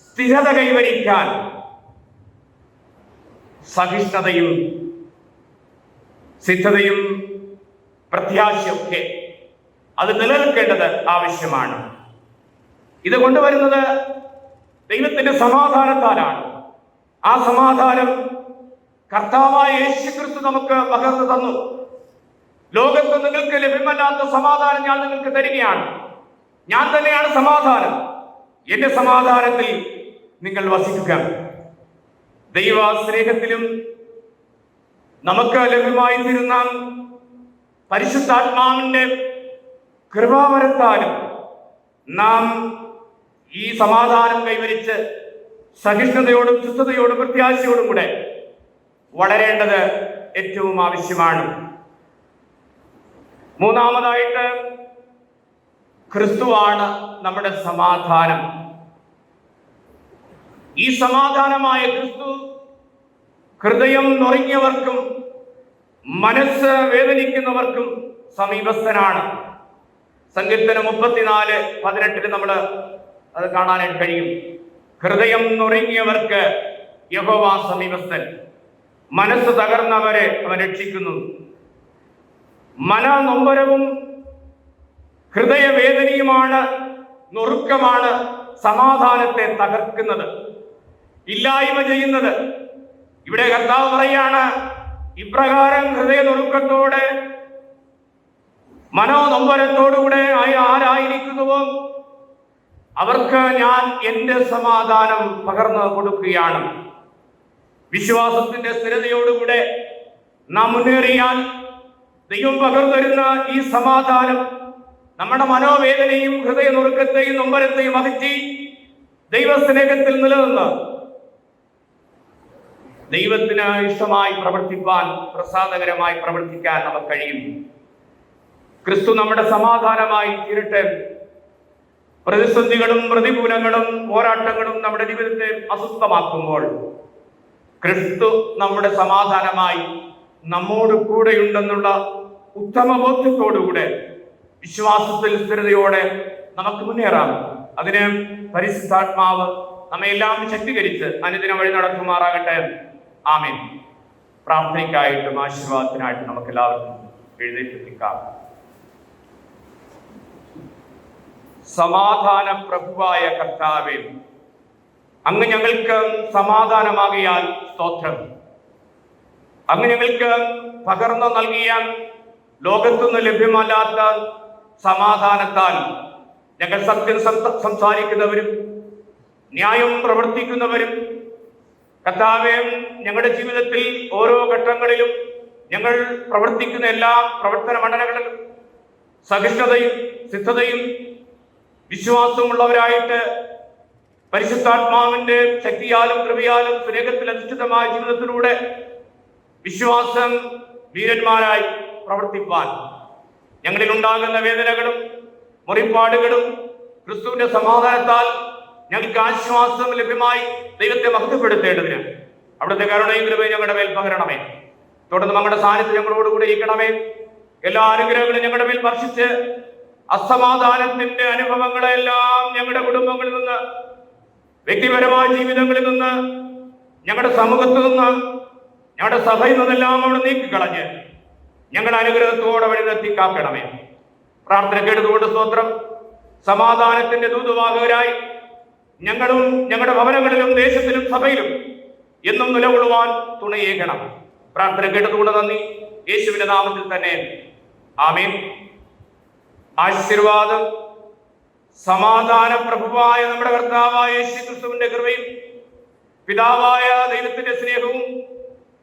സ്ഥിരത കൈവരിക്കാൻ സഹിഷ്ണുതയും സിദ്ധതയും പ്രത്യാശയൊക്കെ അത് നിലനിൽക്കേണ്ടത് ആവശ്യമാണ്. ഇത് കൊണ്ടുവരുന്നത് ദൈവത്തിന്റെ സമാധാനത്താലാണ്. ആ സമാധാനം കർത്താവായ യേശുക്രിസ്തു നമുക്ക് പകർന്നു തന്നു. ലോകത്ത് നിങ്ങൾക്ക് ലഭ്യമല്ലാത്ത സമാധാനം ഞാൻ നിങ്ങൾക്ക് തരികയാണ്. ഞാൻ തന്നെയാണ് സമാധാനം. എന്റെ സമാധാനത്തിൽ നിങ്ങൾ വസിക്കുക. ദൈവ സ്നേഹത്തിലും നമുക്ക് ലഭ്യമായി തീരുന്ന പരിശുദ്ധാത്മാവിന്റെ കൃപാവരത്താലും നാം ഈ സമാധാനം കൈവരിച്ച് സഹിഷ്ണുതയോടും ശുദ്ധതയോടും പ്രത്യാശയോടും കൂടെ വളരേണ്ടത് ഏറ്റവും ആവശ്യമാണ്. മൂന്നാമതായിട്ട്, ക്രിസ്തുവാണ് നമ്മുടെ സമാധാനം. ഈ സമാധാനമായ ക്രിസ്തു ഹൃദയം നുറുങ്ങിയവർക്കും മനസ്സ് വേദനിക്കുന്നവർക്കും സമീപസ്ഥനാണ്. സങ്കീർത്തനം 34:18 നമ്മൾ അത് കാണാനായിട്ട് കഴിയും. ഹൃദയം നുറുങ്ങിയവർക്ക് യഹോവ സമീപസ്ഥൻ, മനസ്സ് തകർന്നവരെ അവൻ രക്ഷിക്കുന്നു. മനനൊമ്പരവും ഹൃദയവേദനയുമാണ്, നുറുക്കമാണ് സമാധാനത്തെ തകർക്കുന്നത്, ഇല്ലായ്മ ചെയ്യുന്നത്. ഇവിടെ കർത്താവ് പറയാണ്, ഇപ്രകാരം ഹൃദയനുറുക്കത്തോടെ മനോനൊമ്പരത്തോടുകൂടെ ആരായിരിക്കുന്നുവോ അവർക്ക് ഞാൻ എൻ്റെ സമാധാനം പകർന്നു കൊടുക്കുകയാണ്. വിശ്വാസത്തിന്റെ സ്ഥിരതയോടുകൂടെ നാം മുന്നേറിയാൽ ദൈവം പകർന്നു തരുന്ന ഈ സമാധാനം നമ്മുടെ മനോവേദനയും ഹൃദയനുറുക്കത്തെയും നൊമ്പരത്തെയും അകറ്റി ദൈവസ്നേഹത്തിൽ നിലനിന്ന് ദൈവത്തിന് ഇഷ്ടമായി പ്രവർത്തിപ്പാൻ, പ്രസാദകരമായി പ്രവർത്തിക്കാൻ നമുക്ക് കഴിയും. ക്രിസ്തു നമ്മുടെ സമാധാനമായി തീരട്ടെ. പ്രതിസന്ധികളും പ്രതികൂലങ്ങളും പോരാട്ടങ്ങളും നമ്മുടെ ജീവിതത്തെ അസ്വസ്ഥമാക്കുമ്പോൾ ക്രിസ്തു നമ്മുടെ സമാധാനമായി നമ്മോട് കൂടെയുണ്ടെന്നുള്ള ഉത്തമ ബോധ്യത്തോടുകൂടെ വിശ്വാസത്തിൽ സ്ഥിരതയോടെ നമുക്ക് മുന്നേറാം. അതിന് പരിശുദ്ധാത്മാവ് നമ്മെല്ലാം ശക്തീകരിച്ച് അനുദിനം വഴി നടത്തുമാറാകട്ടെ. ആമേൻ. പ്രാർത്ഥനയ്ക്കായിട്ടും ആശീർവാദത്തിനായിട്ടും നമുക്ക് എല്ലാവർക്കും എഴുന്നേൽപ്പിക്കാം. സമാധാന പ്രഭുവായ കർത്താവേ, അങ്ങ് ഞങ്ങൾക്ക് സമാധാനമാകിയാൽ സ്തോത്രം. അങ്ങ് ഞങ്ങൾക്ക് പകർന്നു നൽകിയ ലോകത്തുനിന്ന് ലഭ്യമല്ലാത്ത സമാധാനത്താൽ ഞങ്ങൾ സത്യം സംസാരിക്കുന്നവരും ന്യായം പ്രവർത്തിക്കുന്നവരും കർത്താവേ, ഞങ്ങളുടെ ജീവിതത്തിൽ ഓരോ ഘട്ടങ്ങളിലും ഞങ്ങൾ പ്രവർത്തിക്കുന്ന എല്ലാ പ്രവർത്തന മണ്ഡലങ്ങളിലും സഹിഷ്ണുതയും സിദ്ധതയും വിശ്വാസമുള്ളവരായിട്ട് പരിശുദ്ധാത്മാവിന്റെ ശക്തിയാലും കൃപയാലും സ്നേഹത്തിൽ അധിഷ്ഠിതമായ ജീവിതത്തിലൂടെ വിശ്വാസം വീരന്മാരായി പ്രവർത്തിപ്പാൻ ഞങ്ങളിൽ ഉണ്ടാകുന്ന വേദനകളും മുറിപ്പാടുകളും ക്രിസ്തുവിന്റെ സമാധാനത്താൽ ഞങ്ങൾക്ക് ആശ്വാസം ലഭ്യമായി ദൈവത്തെ മഹത്വപ്പെടുത്തേണ്ടതിന് അവിടുത്തെ കരുണയും കൃപയും ഞങ്ങളുടെ മേൽ പകരണമേ. തുടർന്ന് ഞങ്ങളുടെ സാന്നിധ്യം ഞങ്ങളോടുകൂടെ ഇരിക്കണമേ. എല്ലാ അനുഗ്രഹങ്ങളും ഞങ്ങളുടെ മേൽ വർഷിച്ച് അസമാധാനത്തിന്റെ അനുഭവങ്ങളെല്ലാം ഞങ്ങളുടെ കുടുംബങ്ങളിൽ നിന്ന്, വ്യക്തിപരമായ ജീവിതങ്ങളിൽ നിന്ന്, ഞങ്ങളുടെ സമൂഹത്തിൽ നിന്ന്, ഞങ്ങളുടെ സഭയിൽ നിന്നെല്ലാം അവിടെ നീക്കിക്കളഞ്ഞ് ഞങ്ങളുടെ അനുഗ്രഹത്തോടെ വഴി നിർത്തി കാക്കണമേ. പ്രാർത്ഥന കേട്ടതുകൊണ്ട് സ്തോത്രം. സമാധാനത്തിന്റെ ദൂതുവാഹകരായി ഞങ്ങളും ഞങ്ങളുടെ ഭവനങ്ങളിലും ദേശത്തിലും സഭയിലും എന്നും നിലകൊള്ളുവാൻ തുണയേകണം. പ്രാർത്ഥന കേട്ടതുകൊണ്ട് നന്ദി. യേശുവിന്റെ നാമത്തിൽ തന്നെ ആമേൻ. ആശീർവാദം സമാധാന പ്രഭുവായ നമ്മുടെ കർത്താവായ യേശു ക്രിസ്തുവിന്റെ കൃപയും പിതാവായ ദൈവത്തിന്റെ സ്നേഹവും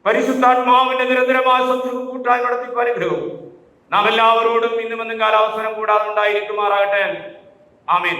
പരിശുദ്ധാത്മാവിന്റെ നിരന്തരമായ സത്യവും കൂട്ടാൻ നടത്തിപ്പ് അനുഗ്രഹവും നാം എല്ലാവരോടും ഇന്നും എന്നും കാലാവസരം കൂടാതെ ഉണ്ടായിരിക്കുമാറാകട്ടെ. ആമേൻ.